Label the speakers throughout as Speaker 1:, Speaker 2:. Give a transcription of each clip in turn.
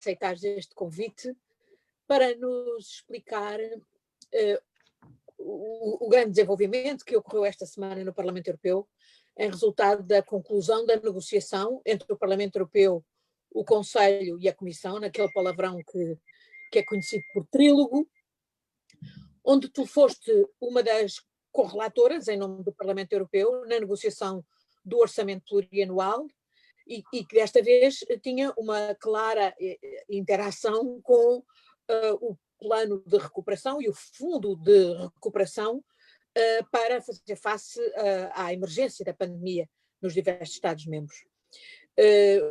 Speaker 1: aceitares este convite para nos explicar o grande desenvolvimento que ocorreu esta semana no Parlamento Europeu em resultado da conclusão da negociação entre o Parlamento Europeu, o Conselho e a Comissão, naquele palavrão que é conhecido por trílogo, onde tu foste uma das correlatoras, em nome do Parlamento Europeu, na negociação do orçamento plurianual e que desta vez tinha uma clara interação com o plano de recuperação e o fundo de recuperação para fazer face à emergência da pandemia nos diversos Estados-membros.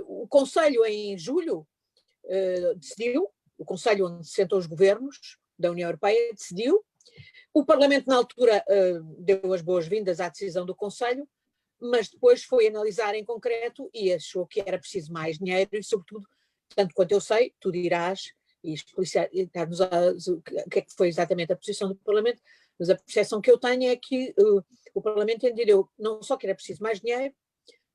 Speaker 1: O Conselho, em julho, decidiu, o Conselho onde se sentam os governos da União Europeia, decidiu. O Parlamento, na altura, deu as boas-vindas à decisão do Conselho, mas depois foi analisar em concreto e achou que era preciso mais dinheiro e, sobretudo, tanto quanto eu sei, tu dirás e explicar-nos o que é que foi exatamente a posição do Parlamento, mas a percepção que eu tenho é que o Parlamento entendeu não só que era preciso mais dinheiro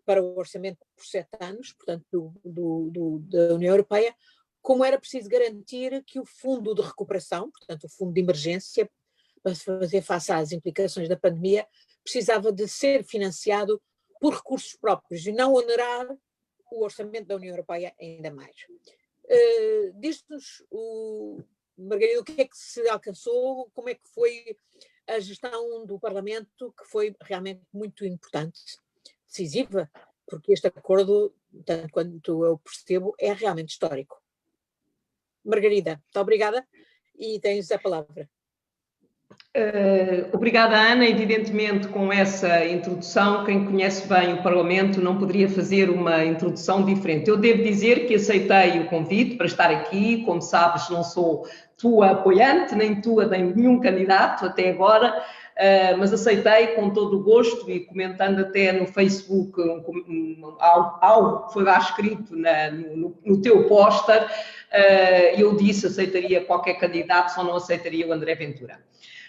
Speaker 1: para o orçamento por 7 anos, portanto, da União Europeia, como era preciso garantir que o fundo de recuperação, portanto, o fundo de emergência, para fazer face às implicações da pandemia, precisava de ser financiado por recursos próprios e não onerar o orçamento da União Europeia ainda mais. Diz-nos, Margarida, o que é que se alcançou, como é que foi a gestão do Parlamento, que foi realmente muito importante, decisiva, porque este acordo, tanto quanto eu percebo, é realmente histórico. Margarida, muito obrigada e tens a palavra.
Speaker 2: Obrigada, Ana. Evidentemente, com essa introdução, quem conhece bem o Parlamento não poderia fazer uma introdução diferente. Eu devo dizer que aceitei o convite para estar aqui. Como sabes, não sou tua apoiante, nem tua, nem nenhum candidato até agora, mas aceitei com todo o gosto e comentando até no Facebook algo que foi lá escrito no teu póster, eu disse aceitaria qualquer candidato, só não aceitaria o André Ventura.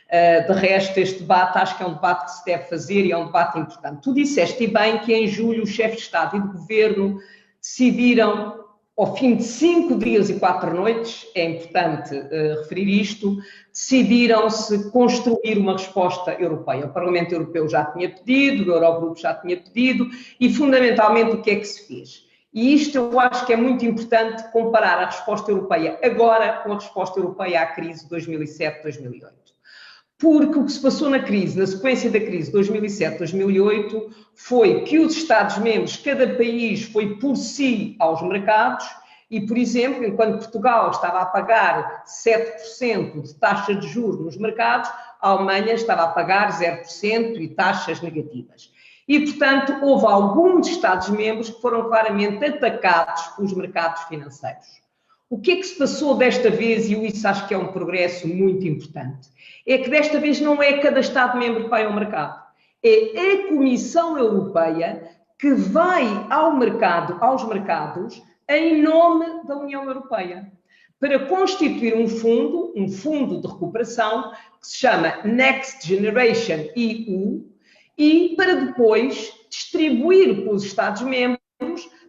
Speaker 2: De resto, este debate acho que é um debate que se deve fazer e é um debate importante. Tu disseste bem que em julho os chefes de Estado e de Governo decidiram, ao fim de 5 dias e 4 noites, é importante referir isto, decidiram-se construir uma resposta europeia. O Parlamento Europeu já tinha pedido, o Eurogrupo já tinha pedido e, fundamentalmente, o que é que se fez? E isto eu acho que é muito importante comparar a resposta europeia agora com a resposta europeia à crise de 2007-2008. Porque o que se passou na crise, na sequência da crise de 2007-2008, foi que os Estados-membros, cada país foi por si aos mercados e, por exemplo, enquanto Portugal estava a pagar 7% de taxa de juros nos mercados, a Alemanha estava a pagar 0% e taxas negativas. E, portanto, houve alguns Estados-membros que foram claramente atacados pelos mercados financeiros. O que é que se passou desta vez, e isso acho que é um progresso muito importante, é que desta vez não é cada Estado-membro que vai ao mercado, é a Comissão Europeia que vai aos mercados, em nome da União Europeia, para constituir um fundo de recuperação, que se chama Next Generation EU, e para depois distribuir pelos Estados-membros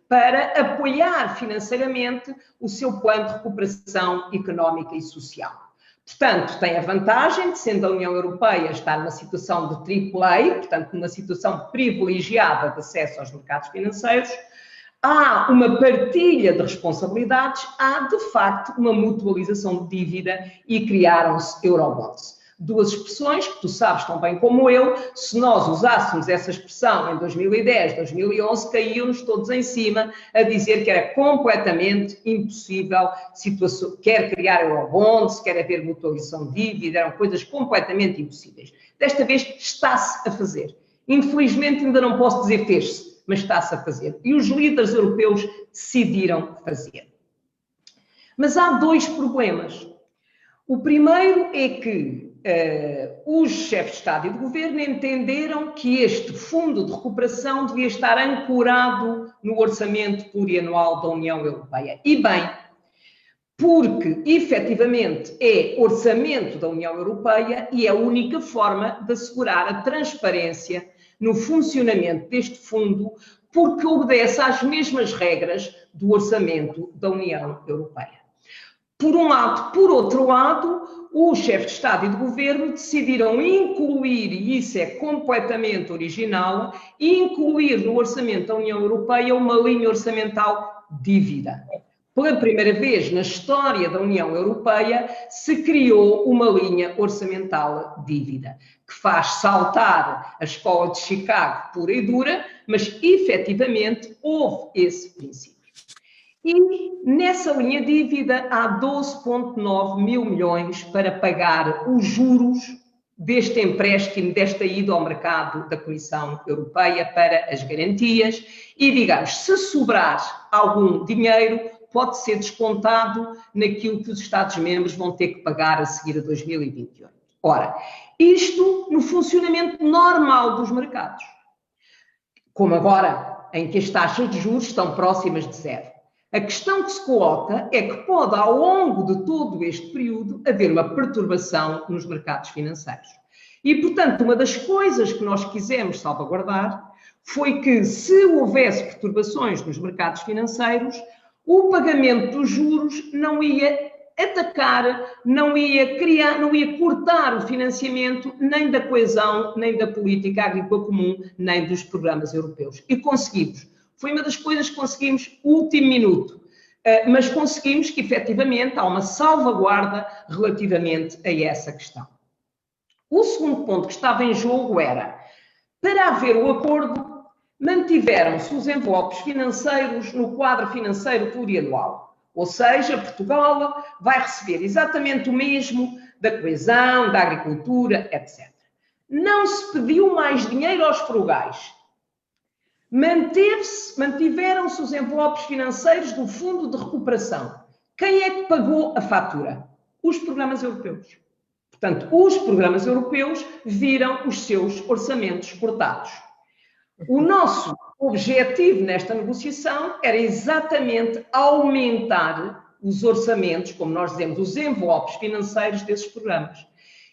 Speaker 2: para apoiar financeiramente o seu plano de recuperação económica e social. Portanto, tem a vantagem de, sendo a União Europeia estar numa situação de AAA, portanto, numa situação privilegiada de acesso aos mercados financeiros, há uma partilha de responsabilidades, há, de facto, uma mutualização de dívida e criaram-se Eurobonds. Duas expressões que tu sabes tão bem como eu, se nós usássemos essa expressão em 2010, 2011, caíam-nos todos em cima a dizer que era completamente impossível, quer criar Eurobonds, quer haver mutualização de dívida, eram coisas completamente impossíveis. Desta vez está-se a fazer. Infelizmente ainda não posso dizer fez-se, mas está-se a fazer. E os líderes europeus decidiram fazer. Mas há 2 problemas. O primeiro é que os chefes de Estado e de Governo entenderam que este fundo de recuperação devia estar ancorado no orçamento plurianual da União Europeia. E bem, porque efetivamente é orçamento da União Europeia e é a única forma de assegurar a transparência no funcionamento deste fundo, porque obedece às mesmas regras do orçamento da União Europeia. Por um lado. Por outro lado, os chefes de Estado e de Governo decidiram incluir, e isso é completamente original, incluir no orçamento da União Europeia uma linha orçamental dívida. Pela primeira vez na história da União Europeia se criou uma linha orçamental dívida, que faz saltar a escola de Chicago pura e dura, mas efetivamente houve esse princípio. E nessa linha dívida há 12,9 mil milhões para pagar os juros deste empréstimo, desta ida ao mercado da Comissão Europeia para as garantias e, digamos, se sobrar algum dinheiro, pode ser descontado naquilo que os Estados-membros vão ter que pagar a seguir a 2028. Ora, isto no funcionamento normal dos mercados, como agora, em que as taxas de juros estão próximas de zero. A questão que se coloca é que pode, ao longo de todo este período, haver uma perturbação nos mercados financeiros. E, portanto, uma das coisas que nós quisemos salvaguardar foi que, se houvesse perturbações nos mercados financeiros, o pagamento dos juros não ia atacar, não ia criar, não ia cortar o financiamento nem da coesão, nem da política agrícola comum, nem dos programas europeus. E conseguimos. Foi uma das coisas que conseguimos último minuto, mas conseguimos que, efetivamente, há uma salvaguarda relativamente a essa questão. O segundo ponto que estava em jogo era, para haver o acordo, mantiveram-se os envelopes financeiros no quadro financeiro plurianual. Ou seja, Portugal vai receber exatamente o mesmo da coesão, da agricultura, etc. Não se pediu mais dinheiro aos frugais. Mantiveram-se os envelopes financeiros do Fundo de Recuperação. Quem é que pagou a fatura? Os programas europeus. Portanto, os programas europeus viram os seus orçamentos cortados. O nosso objetivo nesta negociação era exatamente aumentar os orçamentos, como nós dizemos, os envelopes financeiros desses programas.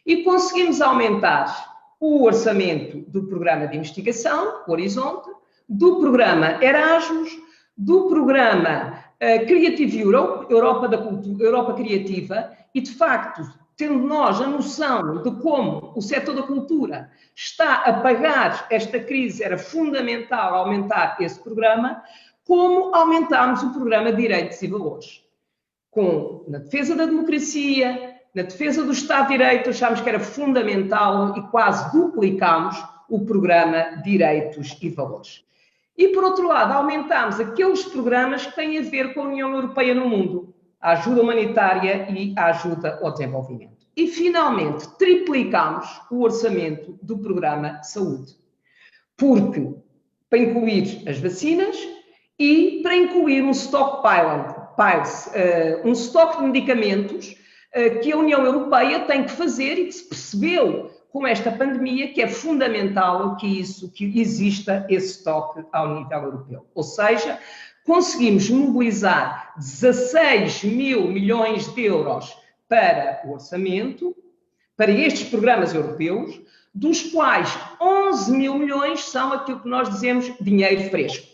Speaker 2: E conseguimos aumentar o orçamento do programa de investigação, Horizonte, do programa Erasmus, do programa Creative Europe, Europa Criativa, e de facto, tendo nós a noção de como o setor da cultura está a pagar esta crise, era fundamental aumentar esse programa, como aumentámos o programa de Direitos e Valores. Na defesa da democracia, na defesa do Estado de Direito, achámos que era fundamental e quase duplicámos o programa Direitos e Valores. E, por outro lado, aumentámos aqueles programas que têm a ver com a União Europeia no mundo, a ajuda humanitária e a ajuda ao desenvolvimento. E, finalmente, triplicámos o orçamento do programa Saúde. Porque, para incluir as vacinas e para incluir um stockpile, um estoque de medicamentos que a União Europeia tem que fazer e que se percebeu com esta pandemia que é fundamental que exista esse estoque ao nível europeu. Ou seja, conseguimos mobilizar 16 mil milhões de euros para o orçamento, para estes programas europeus, dos quais 11 mil milhões são aquilo que nós dizemos dinheiro fresco.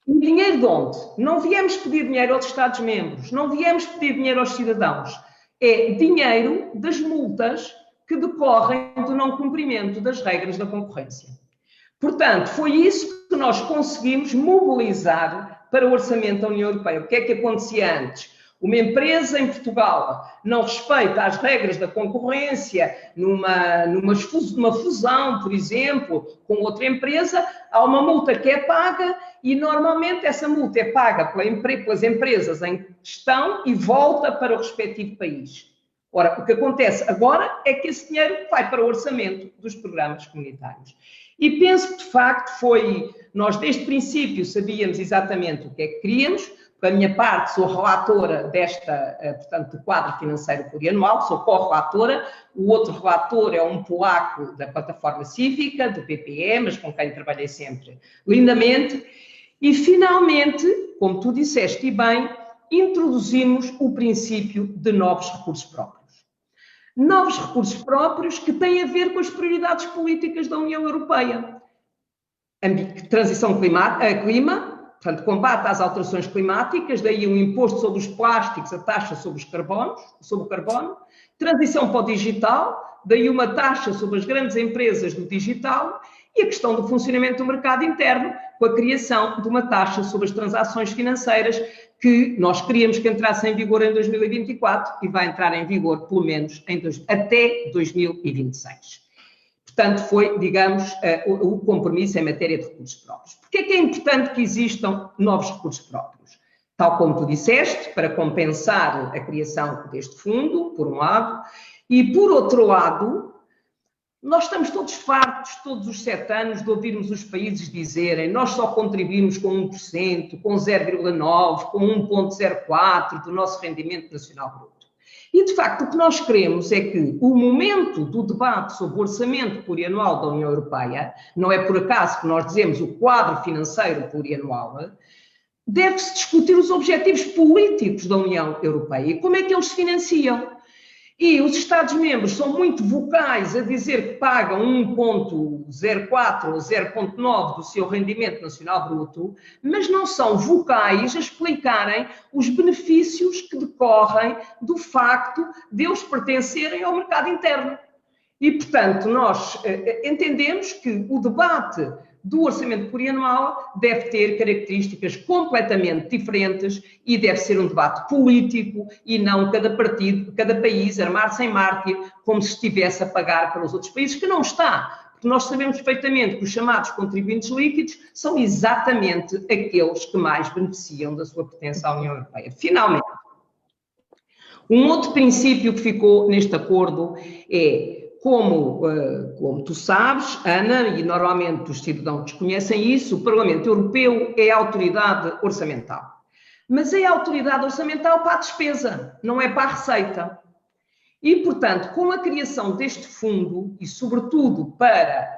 Speaker 2: E dinheiro de onde? Não viemos pedir dinheiro aos Estados-membros, não viemos pedir dinheiro aos cidadãos. É dinheiro das multas que decorrem do não cumprimento das regras da concorrência. Portanto, foi isso que nós conseguimos mobilizar para o orçamento da União Europeia. O que é que acontecia antes? Uma empresa em Portugal não respeita as regras da concorrência numa fusão, por exemplo, com outra empresa, há uma multa que é paga e normalmente essa multa é paga pelas empresas em questão e volta para o respectivo país. Ora, o que acontece agora é que esse dinheiro vai para o orçamento dos programas comunitários. E penso que, de facto, nós desde o princípio sabíamos exatamente o que é que queríamos. Da minha parte, sou relatora portanto, do quadro financeiro plurianual, sou co-relatora. O outro relator é um polaco da plataforma cívica, do PPE, mas com quem trabalhei sempre lindamente. E, finalmente, como tu disseste e bem, introduzimos o princípio de novos recursos próprios. Novos recursos próprios que têm a ver com as prioridades políticas da União Europeia. transição clima, portanto, combate às alterações climáticas, daí um imposto sobre os plásticos, a taxa sobre o carbono, transição para o digital, daí uma taxa sobre as grandes empresas do digital e a questão do funcionamento do mercado interno, com a criação de uma taxa sobre as transações financeiras que nós queríamos que entrasse em vigor em 2024 e vai entrar em vigor pelo menos até 2026. Portanto, foi, digamos, o compromisso em matéria de recursos próprios. Porquê é que é importante que existam novos recursos próprios? Tal como tu disseste, para compensar a criação deste fundo, por um lado, e por outro lado, nós estamos todos fartos, todos os 7 anos, de ouvirmos os países dizerem nós só contribuímos com 1%, com 0,9%, com 1,04% do nosso rendimento nacional bruto. E, de facto, o que nós queremos é que o momento do debate sobre o orçamento plurianual da União Europeia, não é por acaso que nós dizemos o quadro financeiro plurianual, deve-se discutir os objetivos políticos da União Europeia e como é que eles se financiam. E os Estados-membros são muito vocais a dizer que pagam 1,04 ou 0,9 do seu rendimento nacional bruto, mas não são vocais a explicarem os benefícios que decorrem do facto de eles pertencerem ao mercado interno. E, portanto, nós entendemos que o debate do orçamento plurianual deve ter características completamente diferentes e deve ser um debate político e não cada país armar-se em mártir como se estivesse a pagar para os outros países, que não está. Porque nós sabemos perfeitamente que os chamados contribuintes líquidos são exatamente aqueles que mais beneficiam da sua pertença à União Europeia. Finalmente, um outro princípio que ficou neste acordo é como tu sabes, Ana, e normalmente os cidadãos desconhecem isso, o Parlamento Europeu é a autoridade orçamental. Mas é a autoridade orçamental para a despesa, não é para a receita. E, portanto, com a criação deste fundo, e sobretudo para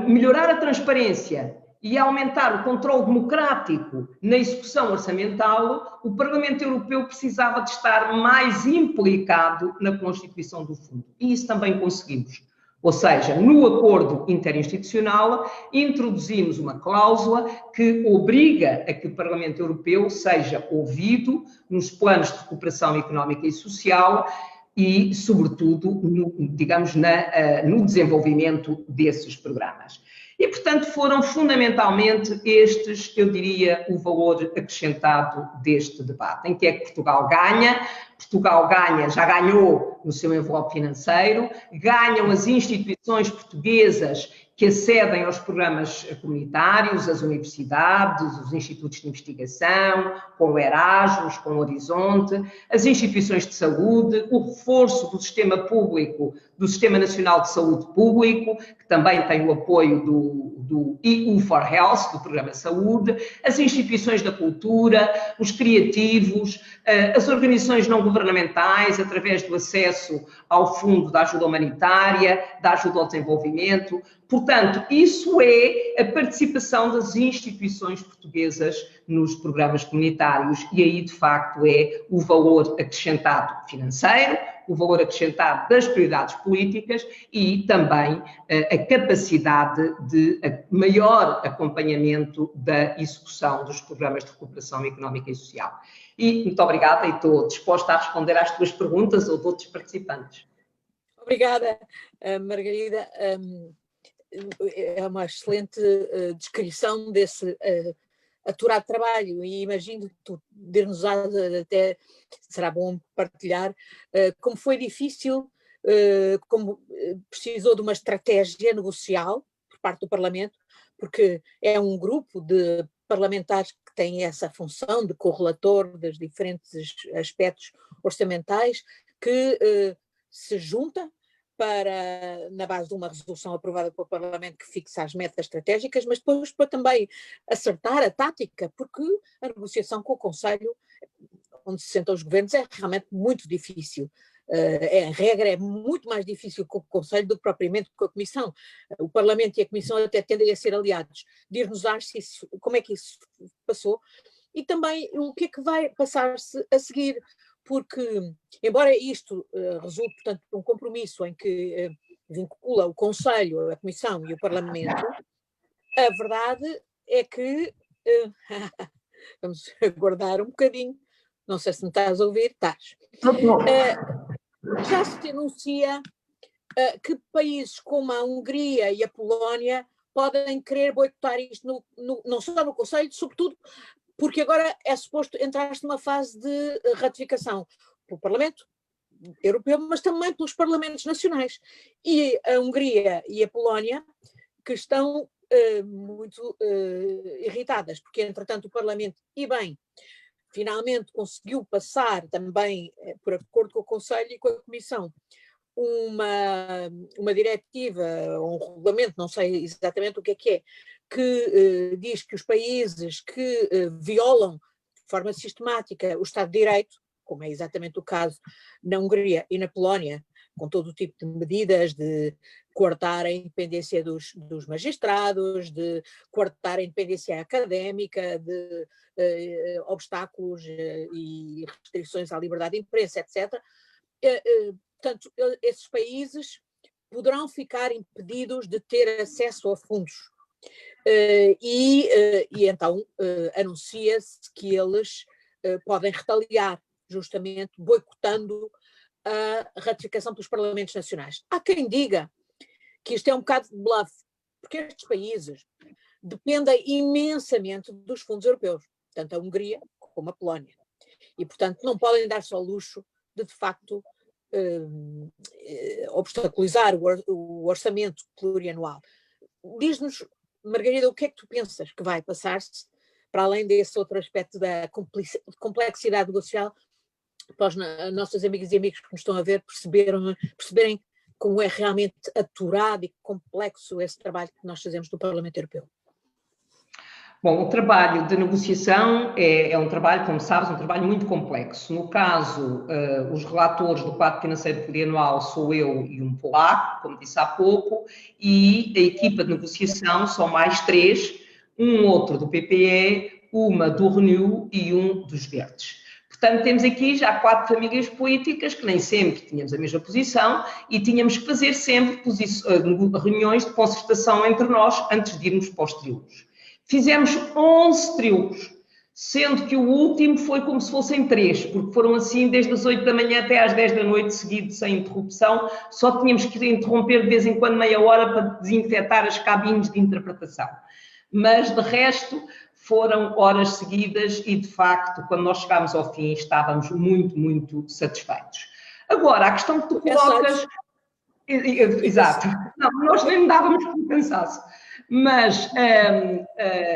Speaker 2: melhorar a transparência e aumentar o controle democrático na execução orçamental, o Parlamento Europeu precisava de estar mais implicado na constituição do fundo. E isso também conseguimos. Ou seja, no acordo interinstitucional, introduzimos uma cláusula que obriga a que o Parlamento Europeu seja ouvido nos planos de recuperação económica e social e, sobretudo, no desenvolvimento desses programas. E, portanto, foram fundamentalmente estes, eu diria, o valor acrescentado deste debate. Em que é que Portugal ganha? Portugal ganha, já ganhou no seu envelope financeiro, ganham as instituições portuguesas que acedem aos programas comunitários, as universidades, os institutos de investigação, com o Erasmus, com o Horizonte, as instituições de saúde, o reforço do sistema público, do Sistema Nacional de Saúde Público, que também tem o apoio do EU for Health, do Programa de Saúde, as instituições da cultura, os criativos, as organizações não governamentais, através do acesso ao Fundo da Ajuda Humanitária, da Ajuda ao Desenvolvimento. Portanto, isso é a participação das instituições portuguesas nos programas comunitários e aí, de facto, é o valor acrescentado financeiro, o valor acrescentado das prioridades políticas e também a capacidade de maior acompanhamento da execução dos programas de recuperação económica e social. E muito obrigada e estou disposta a responder às tuas perguntas ou de outros participantes.
Speaker 1: Obrigada, Margarida. É uma excelente descrição desse aturado trabalho e imagino que tu dir-nos até, será bom partilhar, como foi difícil, como precisou de uma estratégia negocial por parte do Parlamento, porque é um grupo de parlamentares que têm essa função de correlator dos diferentes aspectos orçamentais que se junta para, na base de uma resolução aprovada pelo Parlamento que fixa as metas estratégicas, mas depois para também acertar a tática, porque a negociação com o Conselho, onde se sentam os governos, é realmente muito difícil. A regra é muito mais difícil com o Conselho do que propriamente com a Comissão. O Parlamento e a Comissão até tendem a ser aliados. Dir-nos como é que isso passou e também o que é que vai passar-se a seguir, porque, embora isto resulte, portanto, de um compromisso em que vincula o Conselho, a Comissão e o Parlamento, A verdade é que vamos aguardar um bocadinho, não sei se me estás a ouvir, estás. Já se anuncia que países como a Hungria e a Polónia podem querer boicotar isto não só no Conselho, sobretudo porque agora é suposto entrar-se numa fase de ratificação pelo Parlamento Europeu, mas também pelos Parlamentos Nacionais. E a Hungria e a Polónia, que estão muito irritadas, porque, entretanto, o Parlamento, e bem, finalmente conseguiu passar também, por acordo com o Conselho e com a Comissão, uma diretiva, ou um regulamento, não sei exatamente o que é, que diz que os países que violam de forma sistemática o Estado de Direito, como é exatamente o caso na Hungria e na Polónia, com todo o tipo de medidas de coartar a independência dos magistrados, de coartar a independência académica, de obstáculos e restrições à liberdade de imprensa, etc. Portanto, esses países poderão ficar impedidos de ter acesso a fundos. E então anuncia-se que eles podem retaliar, justamente boicotando a ratificação pelos Parlamentos Nacionais. Há quem diga que isto é um bocado de bluff, porque estes países dependem imensamente dos fundos europeus, tanto a Hungria como a Polónia. E, portanto, não podem dar-se ao luxo de facto, obstaculizar o orçamento plurianual. Diz-nos, Margarida, o que é que tu pensas que vai passar-se, para além desse outro aspecto da complexidade negocial, para os nossos amigas e amigos que nos estão a ver perceberem como é realmente aturado e complexo esse trabalho que nós fazemos no Parlamento Europeu?
Speaker 2: Bom, o trabalho de negociação é um trabalho, como sabes, um trabalho muito complexo. No caso, os relatores do quadro financeiro plurianual sou eu e um polaco, como disse há pouco, e a equipa de negociação são mais 3, um outro do PPE, uma do Renew e um dos Verdes. Portanto, temos aqui já 4 famílias políticas que nem sempre tínhamos a mesma posição e tínhamos que fazer sempre reuniões de concertação entre nós antes de irmos para os trílogos. Fizemos 11 trílogos, sendo que o último foi como se fossem 3, porque foram assim desde as 8 da manhã até às 10 da noite, seguido, sem interrupção. Só tínhamos que interromper de vez em quando meia hora para desinfetar as cabines de interpretação. Mas, de resto, foram horas seguidas e, de facto, quando nós chegámos ao fim, estávamos muito, muito satisfeitos. Agora, a questão que tu colocas... Exato. Não, nós nem dávamos por cansaço. Mas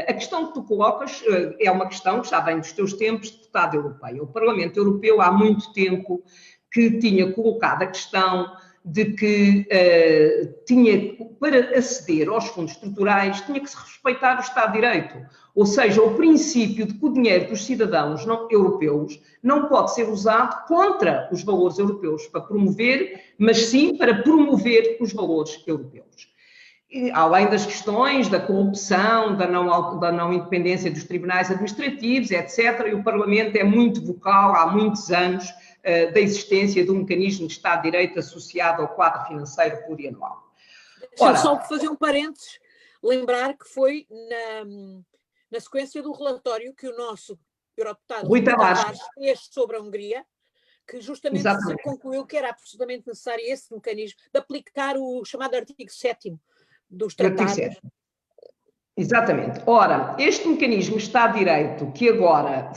Speaker 2: a questão que tu colocas é uma questão que já vem dos teus tempos de deputada europeia. O Parlamento Europeu há muito tempo que tinha colocado a questão de que para aceder aos fundos estruturais tinha que se respeitar o Estado de Direito. Ou seja, o princípio de que o dinheiro dos cidadãos europeus não pode ser usado contra os valores europeus para promover, mas sim para promover os valores europeus. E, além das questões da corrupção, da não independência dos tribunais administrativos, etc., e o Parlamento é muito vocal há muitos anos da existência de um mecanismo de Estado de Direito associado ao quadro financeiro plurianual.
Speaker 1: Deixa-me só fazer um parênteses, lembrar que foi na sequência do relatório que o nosso eurodeputado Rui Tavares fez sobre a Hungria, que justamente se concluiu que era absolutamente necessário esse mecanismo de aplicar o chamado artigo 7º dos tratados.
Speaker 2: Exatamente. Ora, este mecanismo Estado de Direito, que agora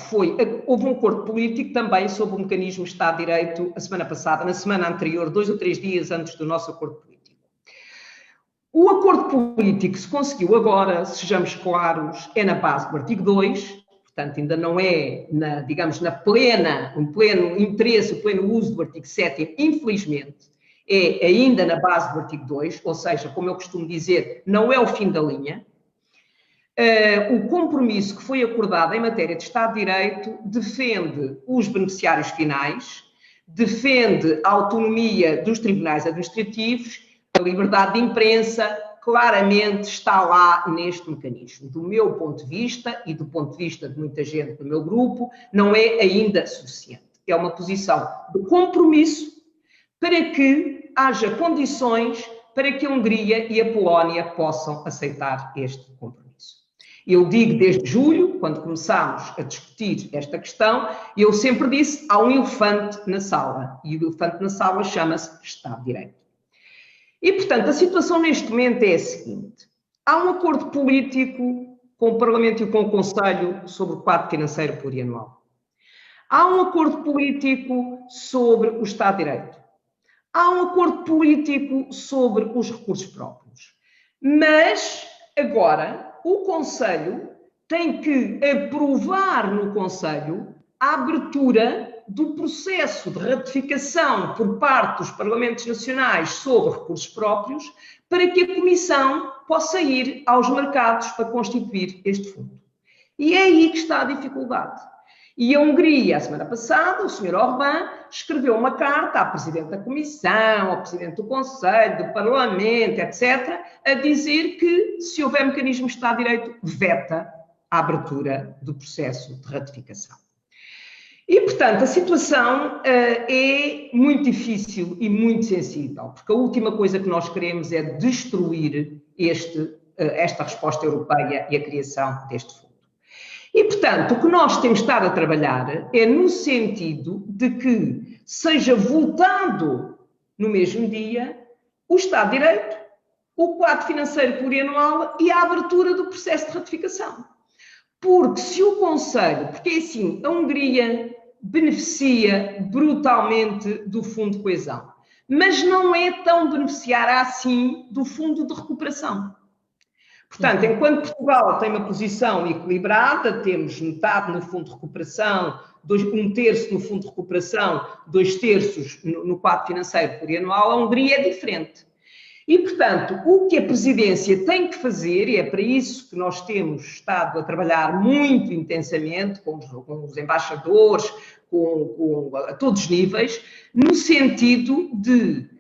Speaker 2: houve um acordo político também sobre o mecanismo Estado de Direito a semana passada, na semana anterior, 2 ou 3 dias antes do nosso acordo político. O acordo político que se conseguiu agora, sejamos claros, é na base do artigo 2, portanto ainda não é, no pleno interesse, o pleno uso do artigo 7º, infelizmente, é ainda na base do artigo 2, ou seja, como eu costumo dizer, não é o fim da linha. O compromisso que foi acordado em matéria de Estado de Direito defende os beneficiários finais, defende a autonomia dos tribunais administrativos, a liberdade de imprensa, claramente está lá neste mecanismo. Do meu ponto de vista e do ponto de vista de muita gente do meu grupo, não é ainda suficiente. É uma posição de compromisso para que haja condições para que a Hungria e a Polónia possam aceitar este compromisso. Eu digo desde julho, quando começámos a discutir esta questão, eu sempre disse, há um elefante na sala, e o elefante na sala chama-se Estado de Direito. E, portanto, a situação neste momento é a seguinte: há um acordo político com o Parlamento e com o Conselho sobre o quadro financeiro plurianual. Há um acordo político sobre o Estado de Direito. Há um acordo político sobre os recursos próprios. Mas, agora, o Conselho tem que aprovar no Conselho a abertura do processo de ratificação por parte dos Parlamentos Nacionais sobre recursos próprios para que a Comissão possa ir aos mercados para constituir este fundo. E é aí que está a dificuldade. E a Hungria, a semana passada, o Sr. Orbán escreveu uma carta à Presidente da Comissão, ao Presidente do Conselho, do Parlamento, etc., a dizer que, se houver mecanismo de Estado de Direito, veta a abertura do processo de ratificação. E, portanto, a situação é muito difícil e muito sensível, porque a última coisa que nós queremos é destruir esta resposta europeia e a criação deste fundo. E, portanto, o que nós temos estado a trabalhar é no sentido de que seja votado no mesmo dia o Estado de Direito, o quadro financeiro plurianual e a abertura do processo de ratificação. Porque se o Conselho, porque é assim, a Hungria beneficia brutalmente do Fundo de Coesão, mas não é tão beneficiária assim do Fundo de Recuperação. Portanto, enquanto Portugal tem uma posição equilibrada, temos metade no Fundo de Recuperação, um terço no Fundo de Recuperação, 2/3 no quadro financeiro plurianual, a Hungria é diferente. E, portanto, o que a Presidência tem que fazer, e é para isso que nós temos estado a trabalhar muito intensamente com os embaixadores, a todos os níveis, no sentido de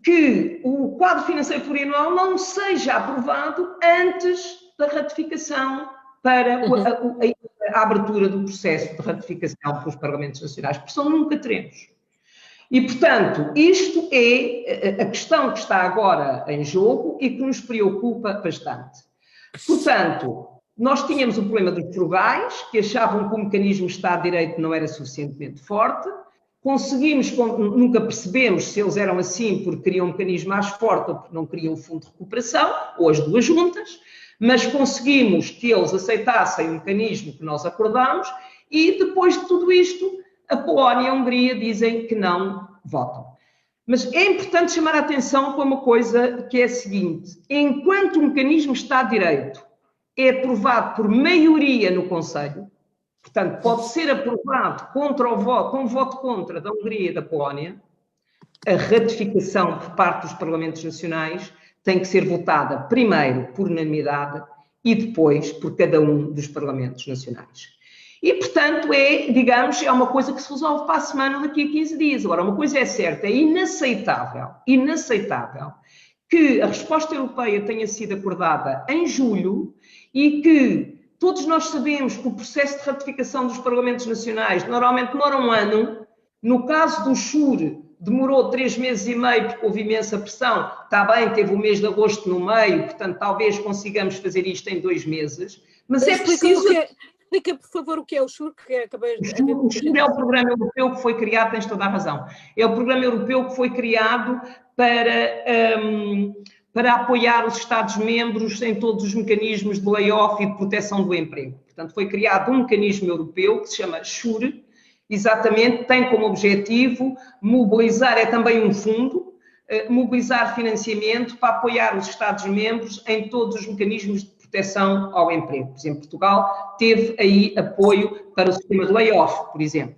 Speaker 2: que o quadro financeiro plurianual não seja aprovado antes da ratificação para a abertura do processo de ratificação pelos Parlamentos Nacionais, porque senão nunca teremos. E, portanto, isto é a questão que está agora em jogo e que nos preocupa bastante. Portanto, nós tínhamos o problema dos frugais, que achavam que o mecanismo de Estado de Direito não era suficientemente forte. Nunca percebemos se eles eram assim porque queriam um mecanismo mais forte ou porque não queriam o Fundo de Recuperação, ou as duas juntas, mas conseguimos que eles aceitassem o mecanismo que nós acordámos e, depois de tudo isto, a Polónia e a Hungria dizem que não votam. Mas é importante chamar a atenção para uma coisa que é a seguinte: enquanto o mecanismo de Estado de Direito é aprovado por maioria no Conselho, portanto, pode ser aprovado com voto contra da Hungria e da Polónia, a ratificação por parte dos Parlamentos Nacionais tem que ser votada primeiro por unanimidade e depois por cada um dos Parlamentos Nacionais. E, portanto, é uma coisa que se resolve para a semana daqui a 15 dias. Agora, uma coisa é certa, é inaceitável que a resposta europeia tenha sido acordada em julho e que todos nós sabemos que o processo de ratificação dos Parlamentos Nacionais normalmente demora um ano. No caso do SURE, demorou 3 meses e meio porque houve imensa pressão. Está bem, teve o mês de agosto no meio, portanto, talvez consigamos fazer isto em 2 meses. Mas é preciso...
Speaker 1: Explica, por favor, o que é o SURE, que acabei de...
Speaker 2: O SURE é o programa europeu que foi criado, tens toda a razão, é o programa europeu que foi criado para apoiar os Estados-membros em todos os mecanismos de layoff e de proteção do emprego. Portanto, foi criado um mecanismo europeu que se chama SURE, exatamente, tem como objetivo mobilizar, é também um fundo, mobilizar financiamento para apoiar os Estados-membros em todos os mecanismos de proteção ao emprego. Por exemplo, Portugal teve aí apoio para o sistema de layoff, por exemplo.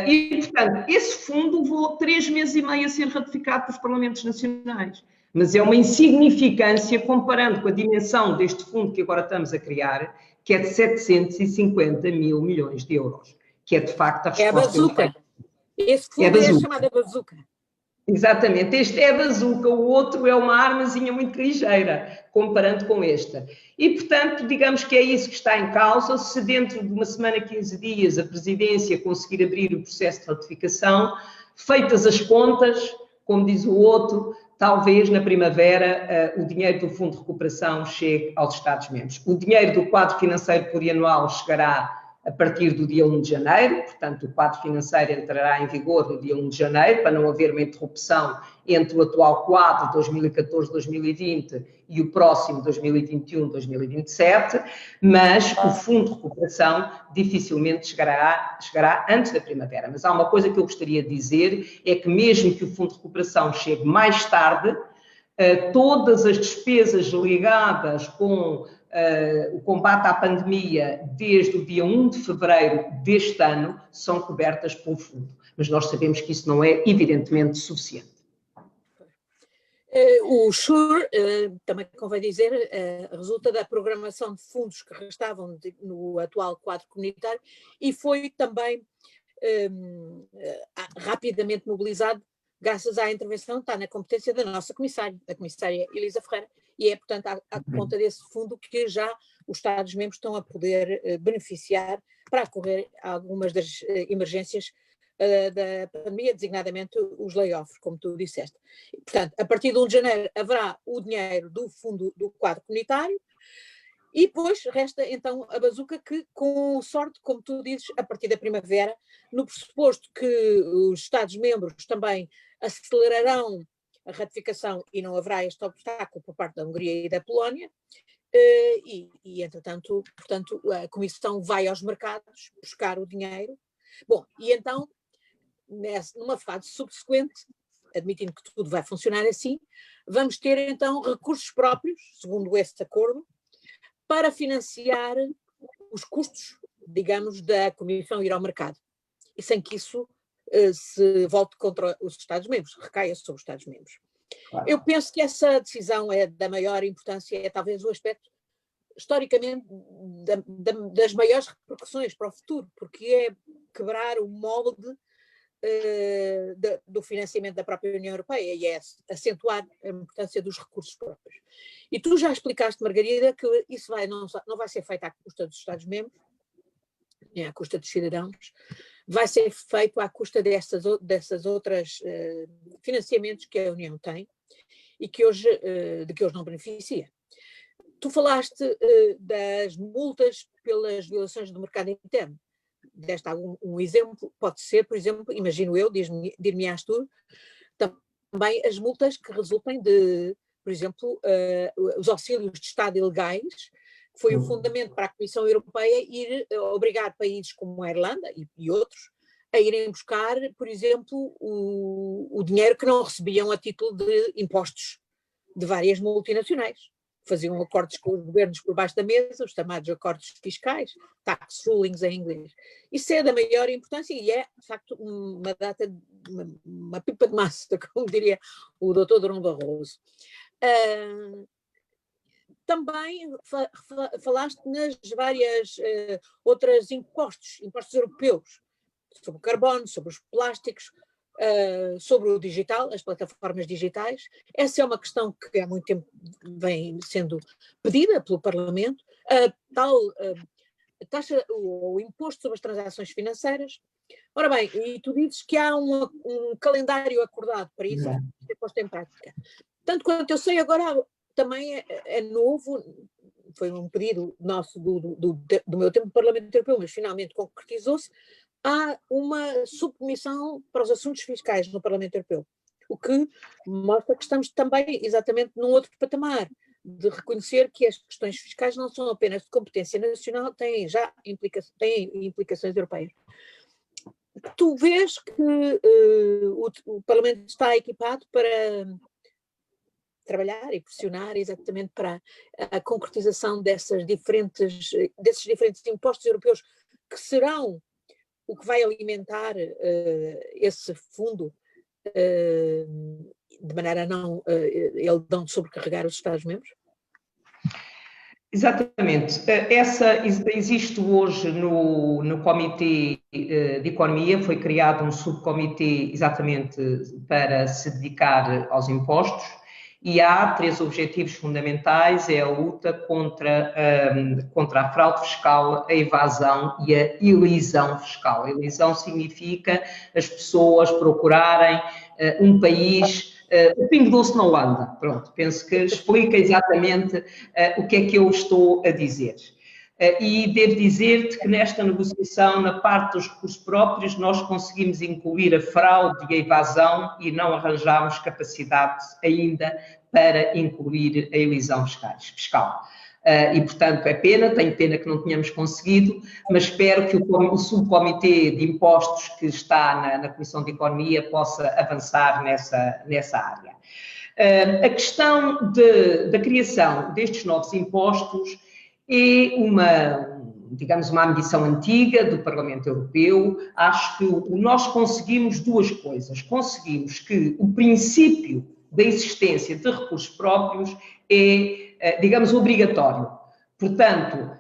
Speaker 2: E, portanto, esse fundo levou 3 meses e meio a ser ratificado pelos Parlamentos Nacionais. Mas é uma insignificância comparando com a dimensão deste fundo que agora estamos a criar, que é de 750 mil milhões de euros, que é de facto a resposta...
Speaker 1: É a bazuca. Esse fundo é chamado bazuca.
Speaker 2: Exatamente, este é a bazuca, o outro é uma armazinha muito ligeira, comparando com esta. E, portanto, digamos que é isso que está em causa. Se dentro de uma semana, 15 dias, a Presidência conseguir abrir o processo de ratificação, feitas as contas, como diz o outro, talvez na primavera o dinheiro do Fundo de Recuperação chegue aos Estados-membros. O dinheiro do quadro financeiro plurianual chegará a partir do dia 1 de janeiro, portanto o quadro financeiro entrará em vigor no dia 1 de janeiro, para não haver uma interrupção entre o atual quadro 2014-2020 e o próximo 2021-2027, mas o Fundo de Recuperação dificilmente chegará antes da primavera. Mas há uma coisa que eu gostaria de dizer, é que mesmo que o Fundo de Recuperação chegue mais tarde, todas as despesas ligadas com o combate à pandemia desde o dia 1 de fevereiro deste ano são cobertas pelo fundo. Mas nós sabemos que isso não é, evidentemente, suficiente.
Speaker 1: O SURE, também convém dizer, resulta da programação de fundos que restavam no atual quadro comunitário e foi também rapidamente mobilizado graças à intervenção, está na competência da nossa comissária, a comissária Elisa Ferreira, e é, portanto, à conta desse fundo que já os Estados-membros estão a poder beneficiar para acorrer a algumas das emergências da pandemia, designadamente os layoffs, como tu disseste. Portanto, a partir de 1 de janeiro haverá o dinheiro do fundo do quadro comunitário e depois resta então a bazuca que, com sorte, como tu dizes, a partir da primavera, no pressuposto que os Estados-membros também acelerarão a ratificação e não haverá este obstáculo por parte da Hungria e da Polónia, entretanto, portanto, a Comissão vai aos mercados buscar o dinheiro. Bom, e então, numa fase subsequente, admitindo que tudo vai funcionar assim, vamos ter então recursos próprios, segundo esse acordo, para financiar os custos, digamos, da Comissão ir ao mercado. E sem que isso se volte contra os Estados-membros, recaia sobre os Estados-membros. Claro. Eu penso que essa decisão é da maior importância, é talvez o aspecto, historicamente, das maiores repercussões para o futuro, porque é quebrar o molde do financiamento da própria União Europeia e é acentuar a importância dos recursos próprios. E tu já explicaste, Margarida, que isso não vai ser feito à custa dos Estados-membros, nem à custa dos cidadãos, vai ser feito à custa dessas outras financiamentos que a União tem e que hoje, de que hoje não beneficia. Tu falaste das multas pelas violações do mercado interno. Deste um exemplo, pode ser, por exemplo, imagino eu, dir-me-ás tu, também as multas que resultem de, por exemplo, os auxílios de Estado ilegais, que foi o fundamento para a Comissão Europeia ir obrigar países como a Irlanda e outros a irem buscar, por exemplo, o dinheiro que não recebiam a título de impostos de várias multinacionais. Faziam acordos com os governos por baixo da mesa, os chamados acordos fiscais, tax rulings em inglês. Isso é da maior importância e é, de facto, uma pipa de massa, como diria o Dr. Durão Barroso. Também falaste nas várias outras impostos europeus, sobre o carbono, sobre os plásticos, sobre o digital, as plataformas digitais. Essa é uma questão que há muito tempo vem sendo pedida pelo Parlamento, a taxa, o imposto sobre as transações financeiras. Ora bem, e tu dizes que há um calendário acordado para isso, ser posto em prática. Tanto quanto eu sei, agora também é novo, foi um pedido nosso do meu tempo do Parlamento Europeu, mas finalmente concretizou-se. Há uma subcomissão para os assuntos fiscais no Parlamento Europeu, o que mostra que estamos também exatamente num outro patamar, de reconhecer que as questões fiscais não são apenas de competência nacional, têm já implicações europeias. Tu vês que o Parlamento está equipado para trabalhar e pressionar exatamente para a concretização desses diferentes impostos europeus que serão o que vai alimentar esse fundo, de maneira a ele não sobrecarregar os Estados-membros?
Speaker 2: Exatamente. Existe hoje no Comitê de Economia, foi criado um subcomitê exatamente para se dedicar aos impostos e há 3 objetivos fundamentais, é a luta contra a fraude fiscal, a evasão e a elisão fiscal. A elisão significa as pessoas procurarem um país o pingo doce não anda. Pronto, penso que explica exatamente o que é que eu estou a dizer. E devo dizer-te que nesta negociação, na parte dos recursos próprios, nós conseguimos incluir a fraude e a evasão e não arranjámos capacidade ainda para incluir a elisão fiscal. E, portanto, é pena, tenho pena que não tenhamos conseguido, mas espero que o subcomitê de impostos que está na Comissão de Economia possa avançar nessa área. A questão da criação destes novos impostos é digamos, uma ambição antiga do Parlamento Europeu. Acho que nós conseguimos duas coisas. Conseguimos que o princípio da existência de recursos próprios é, digamos, obrigatório. Portanto,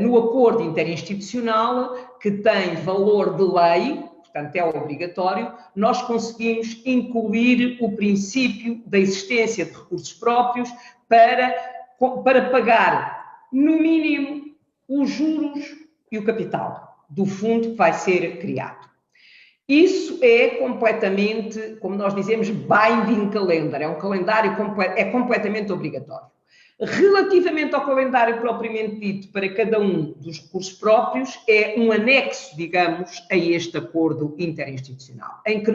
Speaker 2: no acordo interinstitucional, que tem valor de lei, portanto é obrigatório, nós conseguimos incluir o princípio da existência de recursos próprios para pagar, no mínimo, os juros e o capital do fundo que vai ser criado. Isso é completamente, como nós dizemos, binding calendar, é um calendário completamente obrigatório. Relativamente ao calendário propriamente dito para cada um dos recursos próprios, é um anexo, digamos, a este acordo interinstitucional, em que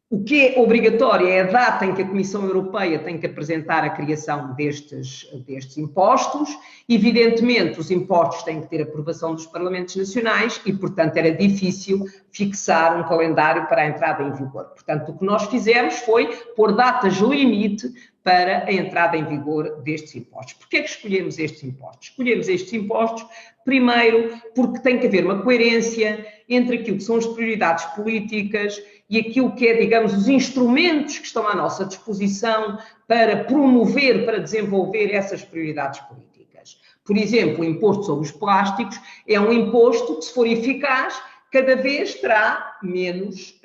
Speaker 2: o que é obrigatório é a data em que a Comissão Europeia tem que apresentar a criação destes impostos. Evidentemente, os impostos têm que ter aprovação dos Parlamentos Nacionais e, portanto, era difícil fixar um calendário para a entrada em vigor. Portanto, o que nós fizemos foi pôr datas limite para a entrada em vigor destes impostos. Porquê é que escolhemos estes impostos? Escolhemos estes impostos, primeiro, porque tem que haver uma coerência entre aquilo que são as prioridades políticas e aquilo que é, digamos, os instrumentos que estão à nossa disposição para promover, para desenvolver essas prioridades políticas. Por exemplo, o imposto sobre os plásticos é um imposto que, se for eficaz, cada vez terá menos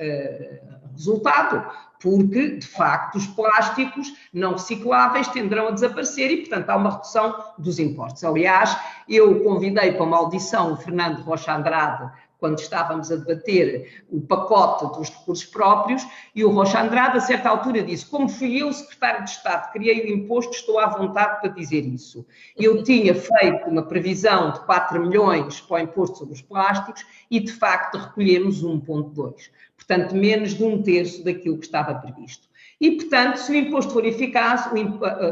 Speaker 2: resultado, porque, de facto, os plásticos não recicláveis tenderão a desaparecer e, portanto, há uma redução dos impostos. Aliás, eu convidei para uma audição o Fernando Rocha Andrade, quando estávamos a debater o pacote dos recursos próprios, e o Rocha Andrade, a certa altura, disse: como fui eu, secretário de Estado, criei o imposto, estou à vontade para dizer isso. Eu tinha feito uma previsão de 4 milhões para o imposto sobre os plásticos e, de facto, recolhemos 1,2. Portanto, menos de 1/3 daquilo que estava previsto. E, portanto, se o imposto for eficaz,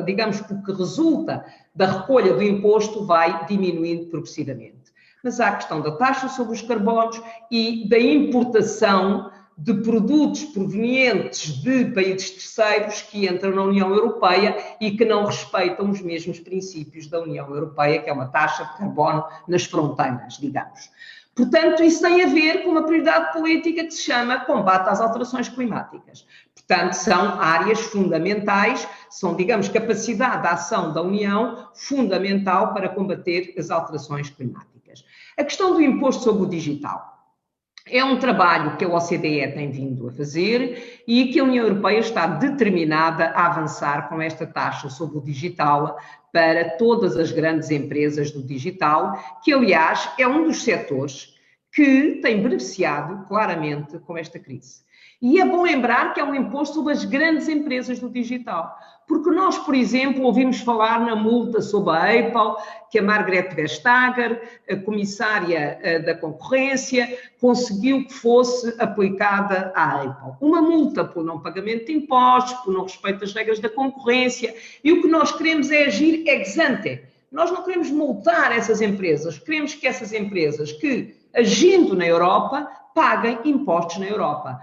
Speaker 2: digamos que o que resulta da recolha do imposto vai diminuindo progressivamente. Mas há a questão da taxa sobre os carbonos e da importação de produtos provenientes de países terceiros que entram na União Europeia e que não respeitam os mesmos princípios da União Europeia, que é uma taxa de carbono nas fronteiras, digamos. Portanto, isso tem a ver com uma prioridade política que se chama combate às alterações climáticas. Portanto, são áreas fundamentais, são, digamos, capacidade de ação da União fundamental para combater as alterações climáticas. A questão do imposto sobre o digital é um trabalho que a OCDE tem vindo a fazer e que a União Europeia está determinada a avançar com esta taxa sobre o digital para todas as grandes empresas do digital, que, aliás, é um dos setores que tem beneficiado claramente com esta crise. E é bom lembrar que é um imposto sobre as grandes empresas do digital, porque nós, por exemplo, ouvimos falar na multa sobre a Apple, que a Margrethe Vestager, a comissária da concorrência, conseguiu que fosse aplicada à Apple. Uma multa por não pagamento de impostos, por não respeito às regras da concorrência, e o que nós queremos é agir ex ante. Nós não queremos multar essas empresas, queremos que essas empresas que, agindo na Europa, paguem impostos na Europa.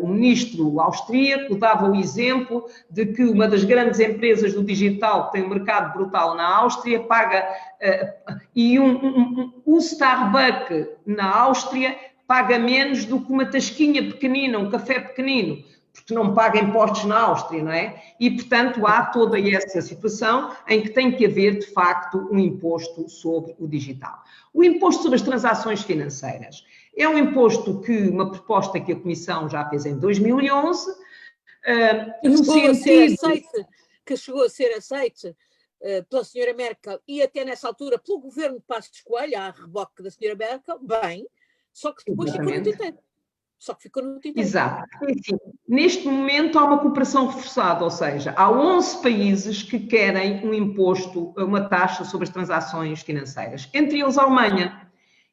Speaker 2: O ministro austríaco dava o exemplo de que uma das grandes empresas do digital, que tem um mercado brutal na Áustria, paga, e o Starbucks na Áustria paga menos do que uma tasquinha pequenina, um café pequenino, porque não paga impostos na Áustria, não é? E, portanto, há toda essa situação em que tem que haver, de facto, um imposto sobre o digital. O imposto sobre as transações financeiras é um imposto uma proposta que a Comissão já fez em 2011,
Speaker 1: que chegou a ser aceite pela senhora Merkel e até nessa altura pelo governo de Passos Coelho, a reboque da senhora Merkel, bem, só que depois ficou no tinteiro. só que ficou no tinteiro.
Speaker 2: Exato. Assim, neste momento há uma cooperação reforçada, ou seja, há 11 países que querem um imposto, uma taxa sobre as transações financeiras, entre eles a Alemanha.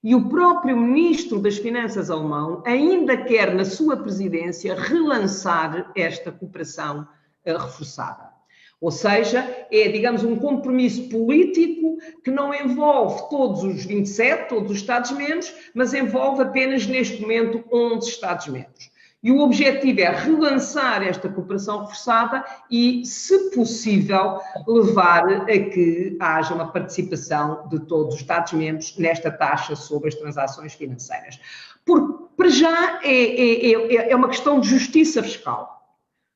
Speaker 2: E o próprio ministro das Finanças alemão ainda quer, na sua presidência, relançar esta cooperação reforçada. Ou seja, é, digamos, um compromisso político que não envolve todos os 27, todos os Estados-membros, mas envolve apenas, neste momento, 11 Estados-membros. E o objetivo é relançar esta cooperação reforçada e, se possível, levar a que haja uma participação de todos os Estados-membros nesta taxa sobre as transações financeiras. Porque, para já, é uma questão de justiça fiscal.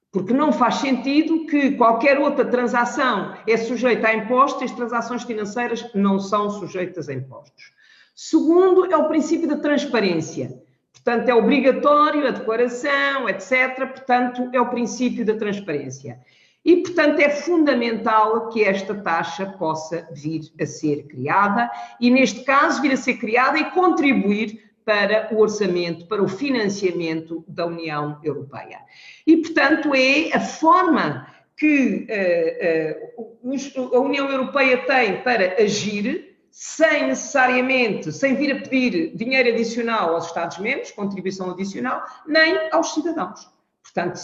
Speaker 2: Porque não faz sentido que qualquer outra transação é sujeita a impostos e as transações financeiras não são sujeitas a impostos. Segundo, é o princípio da transparência. Portanto, é obrigatório a declaração, etc. Portanto, é o princípio da transparência. E, portanto, é fundamental que esta taxa possa vir a ser criada e, neste caso, vir a ser criada e contribuir para o orçamento, para o financiamento da União Europeia. E, portanto, é a forma que a União Europeia tem para agir sem necessariamente, sem vir a pedir dinheiro adicional aos Estados-membros, contribuição adicional, nem aos cidadãos. Portanto,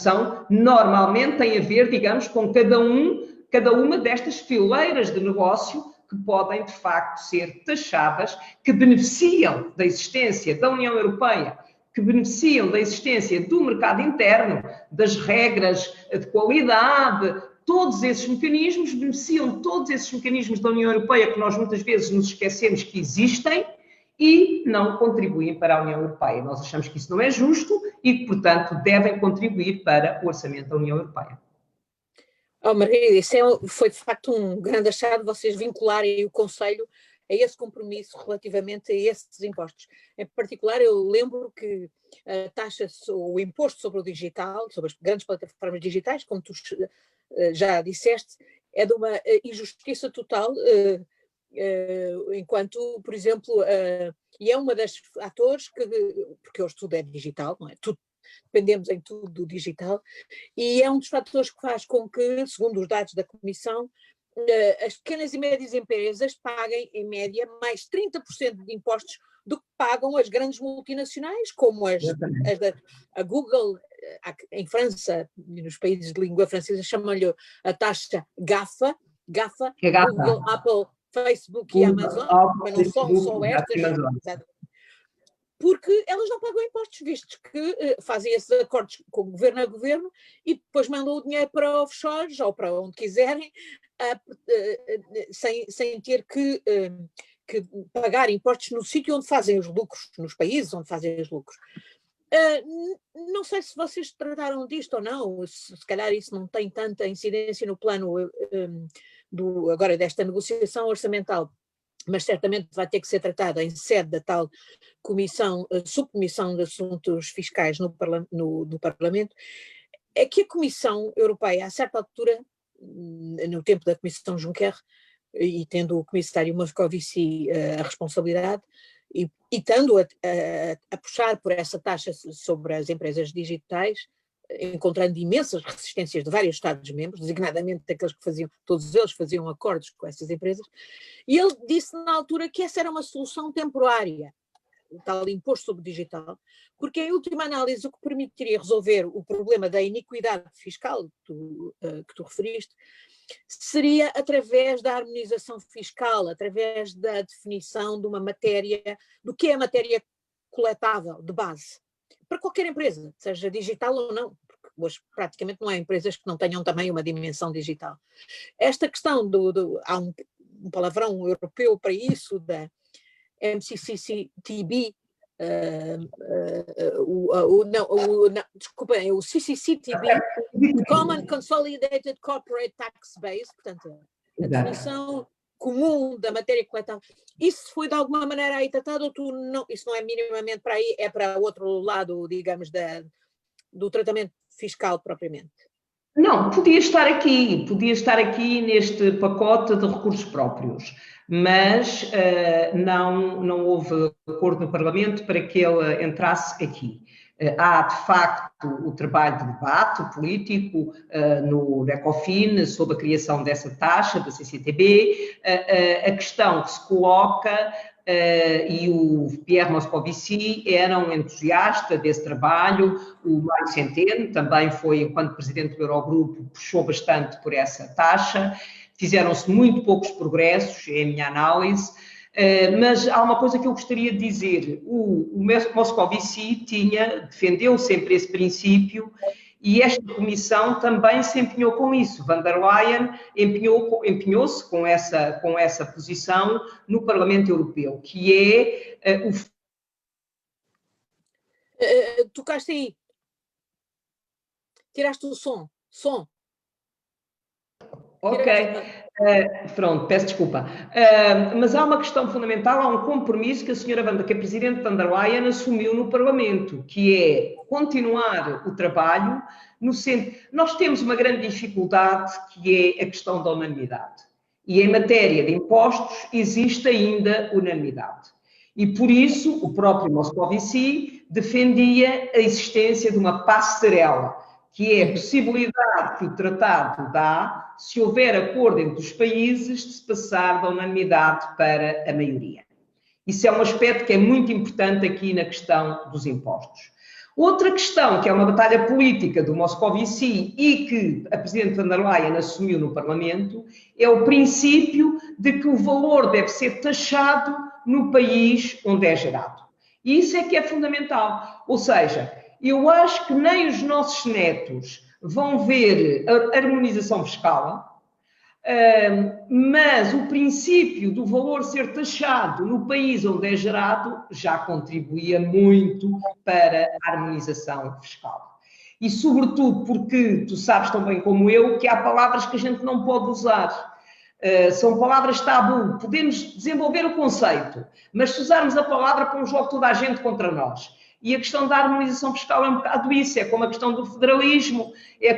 Speaker 2: normalmente tem a ver, digamos, com cada uma destas fileiras de negócio que podem, de facto, ser taxadas, que beneficiam da existência da União Europeia, que beneficiam da existência do mercado interno, das regras de qualidade. Todos esses mecanismos beneficiam todos esses mecanismos da União Europeia que nós muitas vezes nos esquecemos que existem e não contribuem para a União Europeia. Nós achamos que isso não é justo e que, portanto, devem contribuir para o orçamento da União Europeia.
Speaker 1: Oh, Margarida, isso foi de facto um grande achado, vocês vincularem o Conselho a esse compromisso relativamente a esses impostos. Em particular, eu lembro que a taxa, o imposto sobre o digital, sobre as grandes plataformas digitais, como tu já disseste, é de uma injustiça total, enquanto, por exemplo, e é uma das fatores que, porque hoje tudo é digital, não é? Tudo, dependemos em tudo do digital, e é um dos fatores que faz com que, segundo os dados da Comissão, as pequenas e médias empresas paguem, em média, mais 30% de impostos do que pagam as grandes multinacionais, como a Google, em França, e nos países de língua francesa, chamam-lhe a taxa GAFA, Google, Apple, Facebook e Amazon, mas não são só estas, porque elas não pagam impostos, vistos que fazem esses acordos com governo a governo e depois mandam o dinheiro para offshores ou para onde quiserem, sem ter que pagar impostos no sítio onde fazem os lucros, nos países onde fazem os lucros. Não sei se vocês trataram disto ou não, se calhar isso não tem tanta incidência no plano agora desta negociação orçamental, mas certamente vai ter que ser tratada em sede da tal subcomissão de assuntos fiscais no Parlamento, é que a Comissão Europeia, a certa altura, no tempo da Comissão Juncker, e tendo o comissário Moscovici a responsabilidade, e estando a puxar por essa taxa sobre as empresas digitais, encontrando imensas resistências de vários Estados-membros, designadamente daqueles que todos eles faziam acordos com essas empresas, e ele disse na altura que essa era uma solução temporária, o tal imposto sobre o digital, porque em última análise o que permitiria resolver o problema da iniquidade fiscal que tu referiste, seria através da harmonização fiscal, através da definição de uma matéria, do que é a matéria coletável de base, para qualquer empresa, seja digital ou não, porque hoje praticamente não há empresas que não tenham também uma dimensão digital. Esta questão há um palavrão europeu para isso, da MCCTB, desculpem, o CCCTB, Common Consolidated Corporate Tax Base, portanto, a definição comum da matéria coletável. Isso foi de alguma maneira aí tratado ou isso não é minimamente para aí, é para outro lado, digamos, do tratamento fiscal propriamente?
Speaker 2: Não, podia estar aqui neste pacote de recursos próprios, mas não houve acordo no Parlamento para que ele entrasse aqui. Há, de facto, o trabalho de debate político no Ecofin sobre a criação dessa taxa, da CCTB. A questão que se coloca, e o Pierre Moscovici era um entusiasta desse trabalho, o Mário Centeno também foi, enquanto presidente do Eurogrupo, puxou bastante por essa taxa. Fizeram-se muito poucos progressos, é a minha análise. Mas há uma coisa que eu gostaria de dizer. O Moscovici defendeu sempre esse princípio e esta comissão também se empenhou com isso. Van der Leyen empenhou-se com essa posição no Parlamento Europeu, que é
Speaker 1: Tocaste aí. Tiraste o som.
Speaker 2: Ok, pronto, peço desculpa. Mas há uma questão fundamental, há um compromisso que que a Presidente van der Leyen assumiu no Parlamento, que é continuar o trabalho no centro. Nós temos uma grande dificuldade, que é a questão da unanimidade. E em matéria de impostos existe ainda unanimidade. E por isso o próprio Moscovici defendia a existência de uma passarela, que é a possibilidade que o tratado dá, se houver acordo entre os países, de se passar da unanimidade para a maioria. Isso é um aspecto que é muito importante aqui na questão dos impostos. Outra questão, que é uma batalha política do Moscovici e que a Presidente van der Leyen assumiu no Parlamento, é o princípio de que o valor deve ser taxado no país onde é gerado. E isso é que é fundamental. Ou seja, eu acho que nem os nossos netos vão ver a harmonização fiscal, mas o princípio do valor ser taxado no país onde é gerado já contribuía muito para a harmonização fiscal. E, sobretudo, porque tu sabes tão bem como eu que há palavras que a gente não pode usar. São palavras tabu. Podemos desenvolver o conceito, mas se usarmos a palavra, pomos logo toda a gente contra nós. E a questão da harmonização fiscal é um bocado isso, é como a questão do federalismo,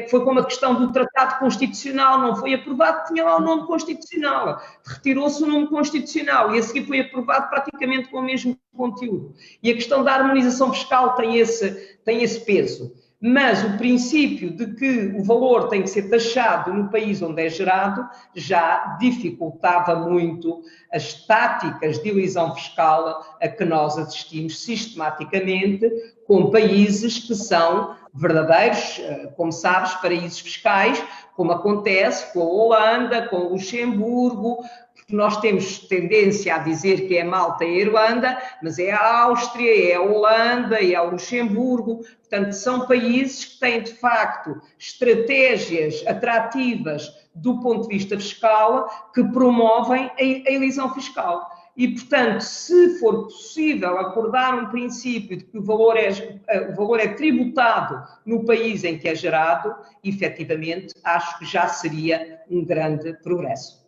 Speaker 2: foi como a questão do tratado constitucional, não foi aprovado, tinha lá o nome constitucional, retirou-se o nome constitucional e a seguir foi aprovado praticamente com o mesmo conteúdo. E a questão da harmonização fiscal tem esse peso. Mas o princípio de que o valor tem que ser taxado no país onde é gerado já dificultava muito as táticas de elisão fiscal a que nós assistimos sistematicamente com países que são verdadeiros, como sabes, paraísos fiscais, como acontece com a Holanda, com o Luxemburgo, porque nós temos tendência a dizer que é Malta e a Irlanda, mas é a Áustria, é a Holanda, é o Luxemburgo. Portanto, são países que têm, de facto, estratégias atrativas do ponto de vista fiscal que promovem a elisão fiscal. E, portanto, se for possível acordar um princípio de que o valor é tributado no país em que é gerado, efetivamente, acho que já seria um grande progresso.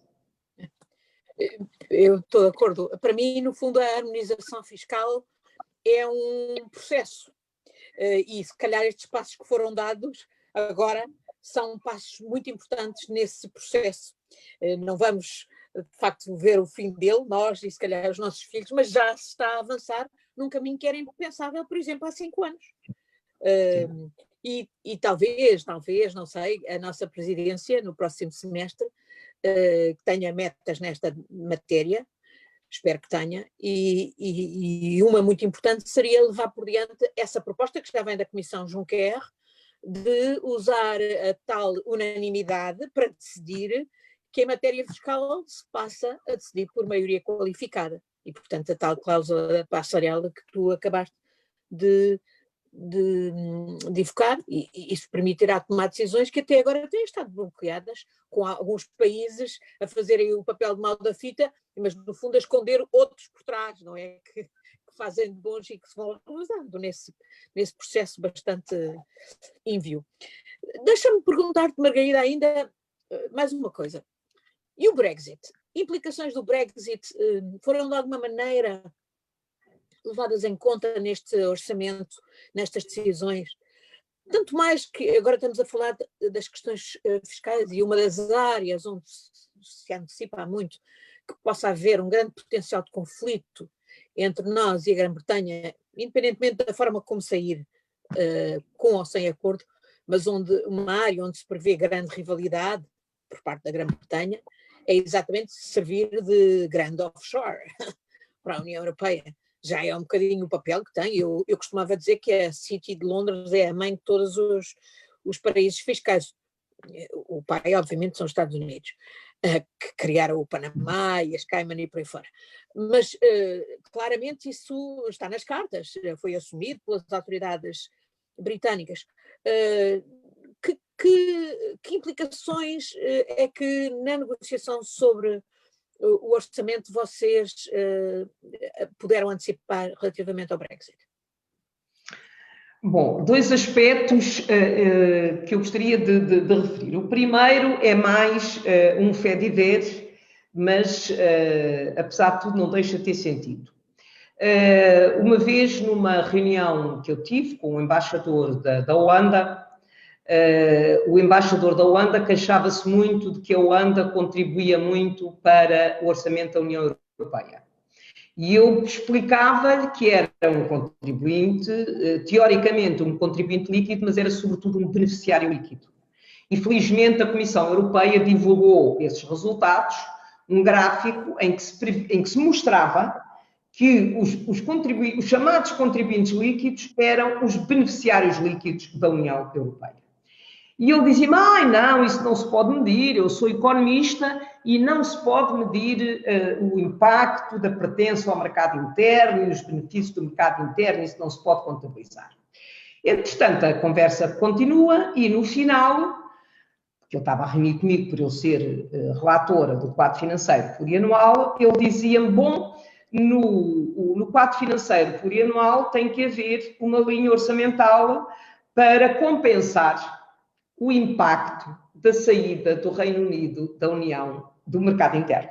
Speaker 1: Eu estou de acordo. Para mim, no fundo, a harmonização fiscal é um processo. E se calhar estes passos que foram dados agora são passos muito importantes nesse processo. Não vamos, de facto, ver o fim dele, nós e se calhar os nossos filhos, mas já se está a avançar num caminho que era impensável, por exemplo, há 5 anos. E talvez, não sei, a nossa presidência no próximo semestre tenha metas nesta matéria, espero que tenha, e uma muito importante seria levar por diante essa proposta que já vem da Comissão Juncker, de usar a tal unanimidade para decidir que em matéria fiscal se passa a decidir por maioria qualificada. E, portanto, a tal cláusula da passarela que tu acabaste de evocar, e isso permitirá tomar decisões que até agora têm estado bloqueadas, com alguns países a fazerem o papel de mal da fita, mas no fundo a esconder outros por trás, não é? Que fazem de bons e que se vão realizando nesse processo bastante ínvio. Deixa-me perguntar-te, Margarida, ainda mais uma coisa. E o Brexit? Implicações do Brexit foram de alguma maneira levadas em conta neste orçamento, nestas decisões? Tanto mais que agora estamos a falar das questões fiscais e uma das áreas onde se antecipa muito que possa haver um grande potencial de conflito entre nós e a Grã-Bretanha, independentemente da forma como sair, com ou sem acordo, mas uma área onde se prevê grande rivalidade por parte da Grã-Bretanha é exatamente servir de grande offshore para a União Europeia. Já é um bocadinho o papel que tem. Eu costumava dizer que a City de Londres é a mãe de todos os paraísos fiscais. O pai, obviamente, são os Estados Unidos, que criaram o Panamá e as Cayman e por aí fora. Mas, claramente, isso está nas cartas, foi assumido pelas autoridades britânicas. Que implicações é que na negociação sobre o orçamento vocês puderam antecipar relativamente ao Brexit?
Speaker 2: Bom, dois aspectos que eu gostaria de referir. O primeiro é mais um fait divers, mas apesar de tudo não deixa de ter sentido. Uma vez numa reunião que eu tive com o embaixador da Holanda, o embaixador da Holanda queixava-se muito de que a Holanda contribuía muito para o orçamento da União Europeia. E eu explicava-lhe que era um contribuinte, teoricamente um contribuinte líquido, mas era sobretudo um beneficiário líquido. E felizmente a Comissão Europeia divulgou esses resultados, um gráfico em que se mostrava que os chamados contribuintes líquidos eram os beneficiários líquidos da União Europeia. E ele dizia-me, não, isso não se pode medir, eu sou economista e não se pode medir o impacto da pertença ao mercado interno e os benefícios do mercado interno, isso não se pode contabilizar. Entretanto, a conversa continua e no final, que ele estava a reunir comigo por eu ser relatora do quadro financeiro plurianual, ele dizia-me, bom, no quadro financeiro plurianual tem que haver uma linha orçamental para compensar o impacto da saída do Reino Unido da União, do mercado interno.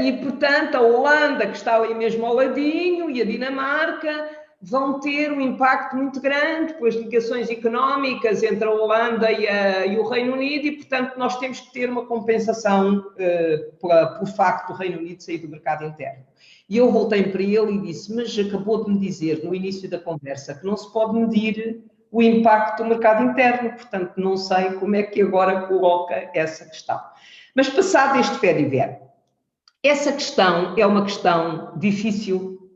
Speaker 2: E, portanto, a Holanda, que está ali mesmo ao ladinho, e a Dinamarca vão ter um impacto muito grande pelas ligações económicas entre a Holanda e o Reino Unido e, portanto, nós temos que ter uma compensação pelo facto do Reino Unido sair do mercado interno. E eu voltei para ele e disse, mas acabou de me dizer no início da conversa que não se pode medir o impacto do mercado interno, portanto, não sei como é que agora coloca essa questão. Mas passado este fait divers, essa questão é uma questão difícil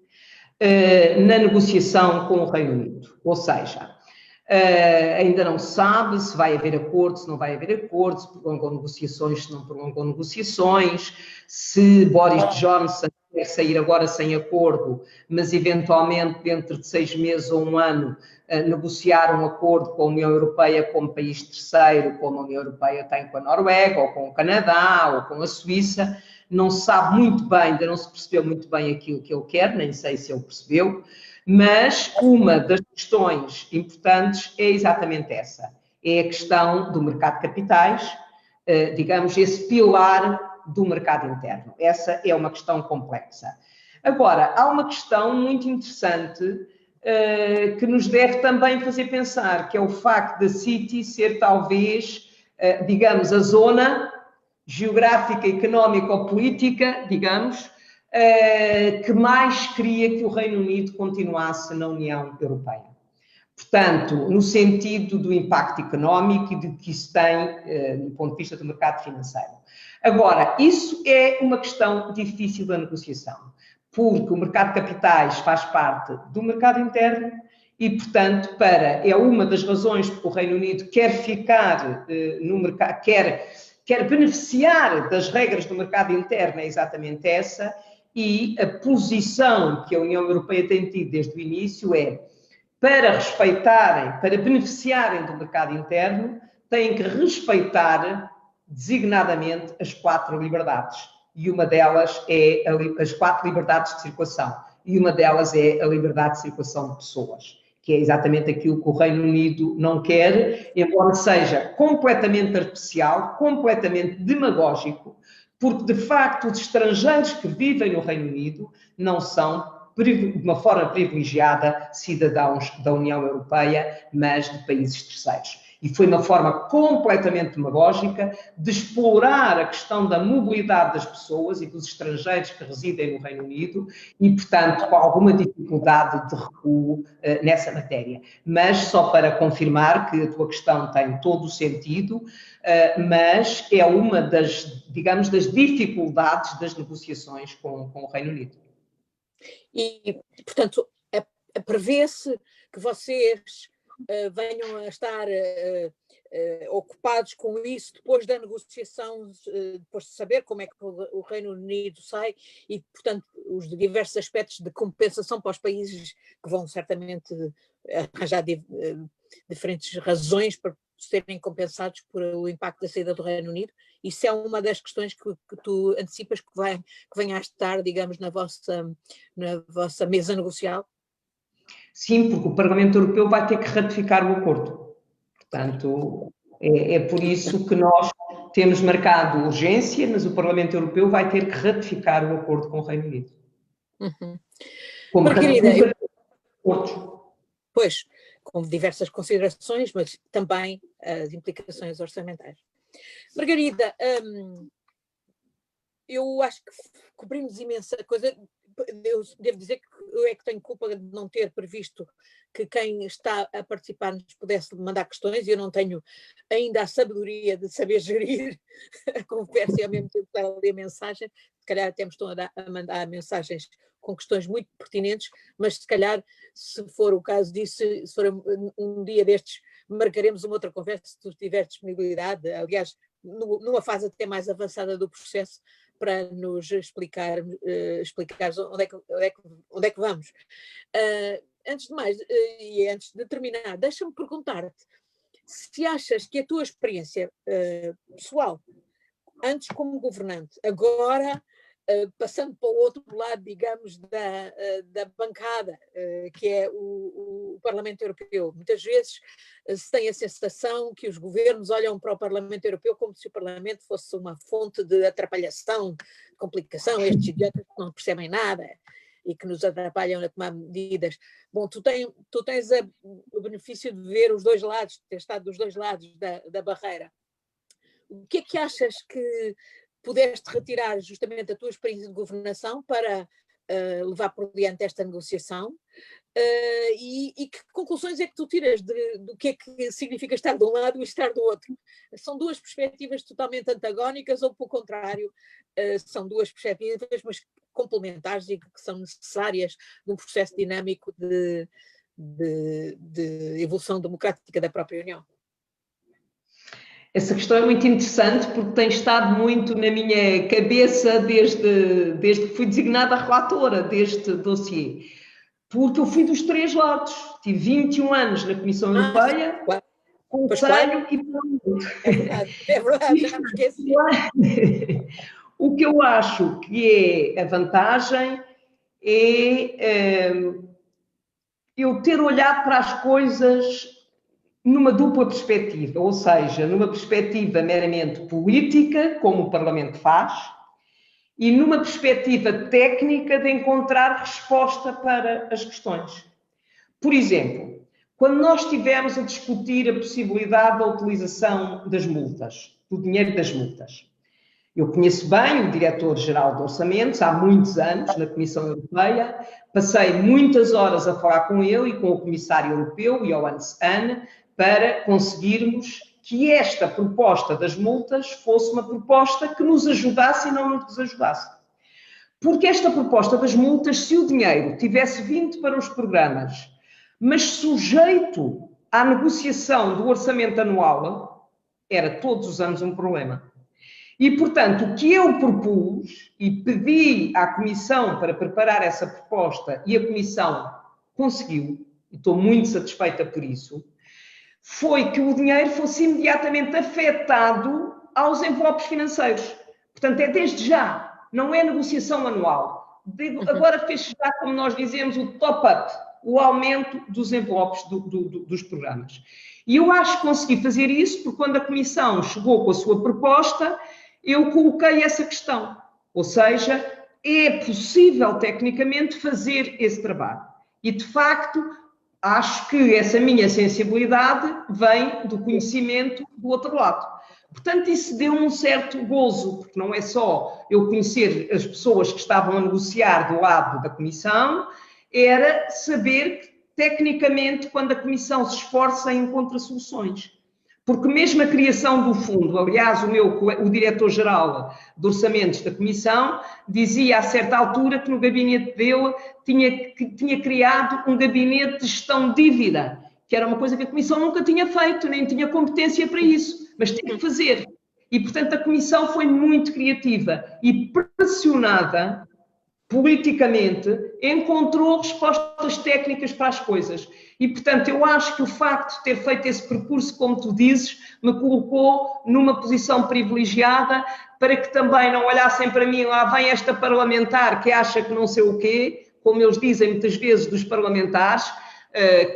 Speaker 2: na negociação com o Reino Unido, ou seja, ainda não se sabe se vai haver acordo, se não vai haver acordo, se prolongam negociações, se não prolongam negociações, se Boris Johnson quer sair agora sem acordo, mas eventualmente dentro de 6 meses ou um ano negociar um acordo com a União Europeia como país terceiro, como a União Europeia tem com a Noruega, ou com o Canadá, ou com a Suíça. Não se sabe muito bem, ainda não se percebeu muito bem aquilo que ele quer, nem sei se ele percebeu, mas uma das questões importantes é exatamente essa. É a questão do mercado de capitais, digamos, esse pilar do mercado interno. Essa é uma questão complexa. Agora, há uma questão muito interessante que nos deve também fazer pensar, que é o facto da City ser talvez, digamos, a zona geográfica, económica ou política, digamos, que mais queria que o Reino Unido continuasse na União Europeia. Portanto, no sentido do impacto económico e do que isso tem do ponto de vista do mercado financeiro. Agora, isso é uma questão difícil da negociação, porque o mercado de capitais faz parte do mercado interno e, portanto, é uma das razões porque o Reino Unido quer ficar no mercado, quer beneficiar das regras do mercado interno, é exatamente essa, e a posição que a União Europeia tem tido desde o início é, para respeitarem, para beneficiarem do mercado interno, têm que respeitar designadamente as 4 liberdades. E uma delas é as 4 liberdades de circulação. E uma delas é a liberdade de circulação de pessoas, que é exatamente aquilo que o Reino Unido não quer, embora seja completamente artificial, completamente demagógico, porque, de facto, os estrangeiros que vivem no Reino Unido não são, de uma forma privilegiada, cidadãos da União Europeia, mas de países terceiros. E foi uma forma completamente demagógica de explorar a questão da mobilidade das pessoas e dos estrangeiros que residem no Reino Unido e, portanto, com alguma dificuldade de recuo nessa matéria. Mas, só para confirmar que a tua questão tem todo o sentido, mas é uma das, digamos, das dificuldades das negociações com o Reino Unido.
Speaker 1: E, portanto, prevê-se que vocês venham a estar ocupados com isso depois da negociação, depois de saber como é que o Reino Unido sai e, portanto, os diversos aspectos de compensação para os países que vão certamente arranjar diferentes razões para serem compensados por o impacto da saída do Reino Unido. Isso é uma das questões que tu antecipas que venha a estar, digamos, na vossa mesa negocial?
Speaker 2: Sim, porque o Parlamento Europeu vai ter que ratificar o acordo. Portanto, é por isso que nós temos marcado urgência, mas o Parlamento Europeu vai ter que ratificar o acordo com o Reino Unido.
Speaker 1: Uhum.
Speaker 2: Como
Speaker 1: Margarida,
Speaker 2: acordos.
Speaker 1: Pois, com diversas considerações, mas também as implicações orçamentais. Margarida, eu acho que cobrimos imensa coisa. Eu devo dizer que eu é que tenho culpa de não ter previsto que quem está a participar nos pudesse mandar questões e eu não tenho ainda a sabedoria de saber gerir a conversa e ao mesmo tempo estar a ler a mensagem. Se calhar até me estão a mandar mensagens com questões muito pertinentes, mas se calhar, se for o caso disso, se for um dia destes, marcaremos uma outra conversa se tu tiveres disponibilidade, aliás, numa fase até mais avançada do processo, para nos explicar onde é que vamos. Antes de mais, e antes de terminar, deixa-me perguntar-te se achas que a tua experiência pessoal, antes como governante, agora passando para o outro lado, digamos, da bancada, que é o Parlamento Europeu. Muitas vezes se tem a sensação que os governos olham para o Parlamento Europeu como se o Parlamento fosse uma fonte de atrapalhação, de complicação, estes idiotas que não percebem nada e que nos atrapalham a tomar medidas. Bom, tu tens o benefício de ver os dois lados, de ter estado dos dois lados da barreira. O que é que achas que pudeste retirar justamente a tua experiência de governação para levar por diante esta negociação e que conclusões é que tu tiras do que é que significa estar de um lado e estar do outro? São duas perspectivas totalmente antagónicas ou, pelo contrário, são duas perspectivas, mas complementares e que são necessárias num processo dinâmico de evolução democrática da própria União?
Speaker 2: Essa questão é muito interessante porque tem estado muito na minha cabeça desde que fui designada relatora deste dossiê. Porque eu fui dos três lados. Tive 21 anos na Comissão Europeia,
Speaker 1: claro.
Speaker 2: Conselho e Parlamento.
Speaker 1: É verdade, já me esqueci.
Speaker 2: O que eu acho que é a vantagem é eu ter olhado para as coisas numa dupla perspectiva, ou seja, numa perspectiva meramente política, como o Parlamento faz, e numa perspectiva técnica de encontrar resposta para as questões. Por exemplo, quando nós estivemos a discutir a possibilidade da utilização das multas, do dinheiro das multas, eu conheço bem o Diretor-Geral de Orçamentos, há muitos anos, na Comissão Europeia, passei muitas horas a falar com ele e com o Comissário Europeu, Johannes Hahn, para conseguirmos que esta proposta das multas fosse uma proposta que nos ajudasse e não nos desajudasse. Porque esta proposta das multas, se o dinheiro tivesse vindo para os programas, mas sujeito à negociação do orçamento anual, era todos os anos um problema. E, portanto, o que eu propus e pedi à Comissão para preparar essa proposta, e a Comissão conseguiu, e estou muito satisfeita por isso, foi que o dinheiro fosse imediatamente afetado aos envelopes financeiros. Portanto, é desde já, não é negociação anual. Agora fez já, como nós dizemos, o top-up, o aumento dos envelopes dos programas. E eu acho que consegui fazer isso porque quando a Comissão chegou com a sua proposta, eu coloquei essa questão. Ou seja, é possível tecnicamente fazer esse trabalho. E, de facto, acho que essa minha sensibilidade vem do conhecimento do outro lado. Portanto, isso deu-me um certo gozo, porque não é só eu conhecer as pessoas que estavam a negociar do lado da Comissão, era saber que, tecnicamente, quando a Comissão se esforça, encontra soluções. Porque mesmo a criação do fundo, aliás, o diretor-geral de orçamentos da Comissão dizia a certa altura que no gabinete dele tinha criado um gabinete de gestão de dívida, que era uma coisa que a Comissão nunca tinha feito, nem tinha competência para isso, mas tinha que fazer. E, portanto, a Comissão foi muito criativa e pressionada politicamente, encontrou respostas técnicas para as coisas. E, portanto, eu acho que o facto de ter feito esse percurso, como tu dizes, me colocou numa posição privilegiada para que também não olhassem para mim, lá vem esta parlamentar que acha que não sei o quê, como eles dizem muitas vezes dos parlamentares,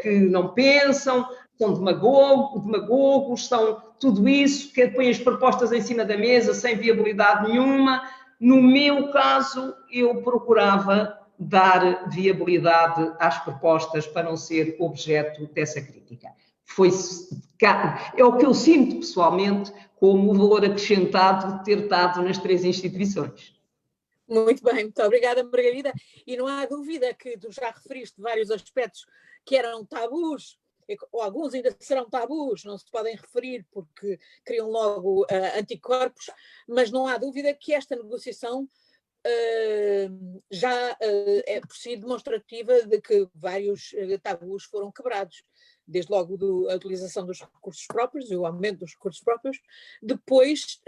Speaker 2: que não pensam, são demagogos, são tudo isso, que põem as propostas em cima da mesa sem viabilidade nenhuma. No meu caso, eu procurava dar viabilidade às propostas para não ser objeto dessa crítica. É o que eu sinto pessoalmente como o valor acrescentado de ter estado nas 3 instituições.
Speaker 1: Muito bem, muito obrigada, Margarida. E não há dúvida que tu já referiste vários aspectos que eram tabus, ou alguns ainda serão tabus, não se podem referir porque criam logo anticorpos, mas não há dúvida que esta negociação já é por si demonstrativa de que vários tabus foram quebrados. Desde logo a utilização dos recursos próprios, o aumento dos recursos próprios, depois,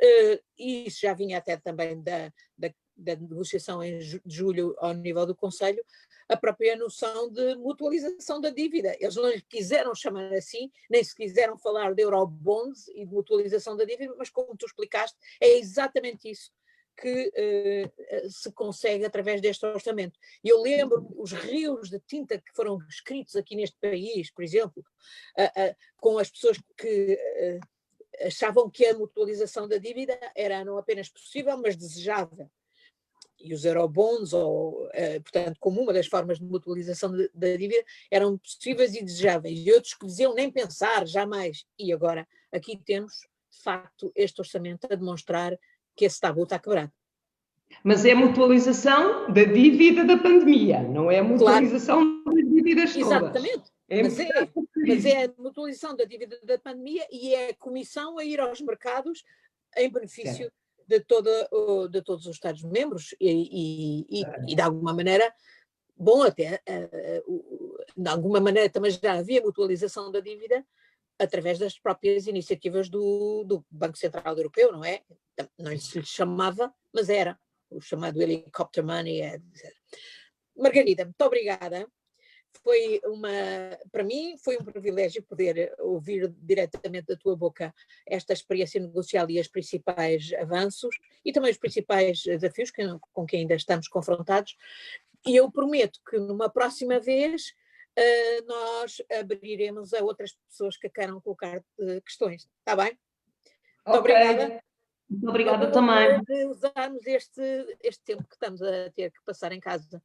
Speaker 1: e isso já vinha até também da negociação de julho ao nível do Conselho, a própria noção de mutualização da dívida. Eles não lhe quiseram chamar assim, nem se quiseram falar de eurobonds e de mutualização da dívida, mas como tu explicaste, é exatamente isso que se consegue através deste orçamento. E eu lembro os rios de tinta que foram escritos aqui neste país, por exemplo, com as pessoas que achavam que a mutualização da dívida era não apenas possível, mas desejável. E os eurobonds, portanto, como uma das formas de mutualização da dívida, eram possíveis e desejáveis. E outros que diziam nem pensar, jamais. E agora, aqui temos, de facto, este orçamento a demonstrar que esse tabu está quebrado.
Speaker 2: Mas é a mutualização da dívida da pandemia, não é a mutualização das dívidas todas.
Speaker 1: Exatamente. Mas é a mutualização da dívida da pandemia e é a Comissão a ir aos mercados em benefício de todos os Estados-membros e de alguma maneira, bom, até de alguma maneira também já havia mutualização da dívida através das próprias iniciativas do Banco Central Europeu, não é? Não se lhe chamava, mas era o chamado helicopter money. Margarida, muito obrigada. Para mim foi um privilégio poder ouvir diretamente da tua boca esta experiência negocial e os principais avanços e também os principais desafios com que ainda estamos confrontados. E eu prometo que numa próxima vez nós abriremos a outras pessoas que queiram colocar questões. Está bem? Muito obrigada.
Speaker 2: Muito obrigada também.
Speaker 1: De usarmos este tempo que estamos a ter que passar em casa.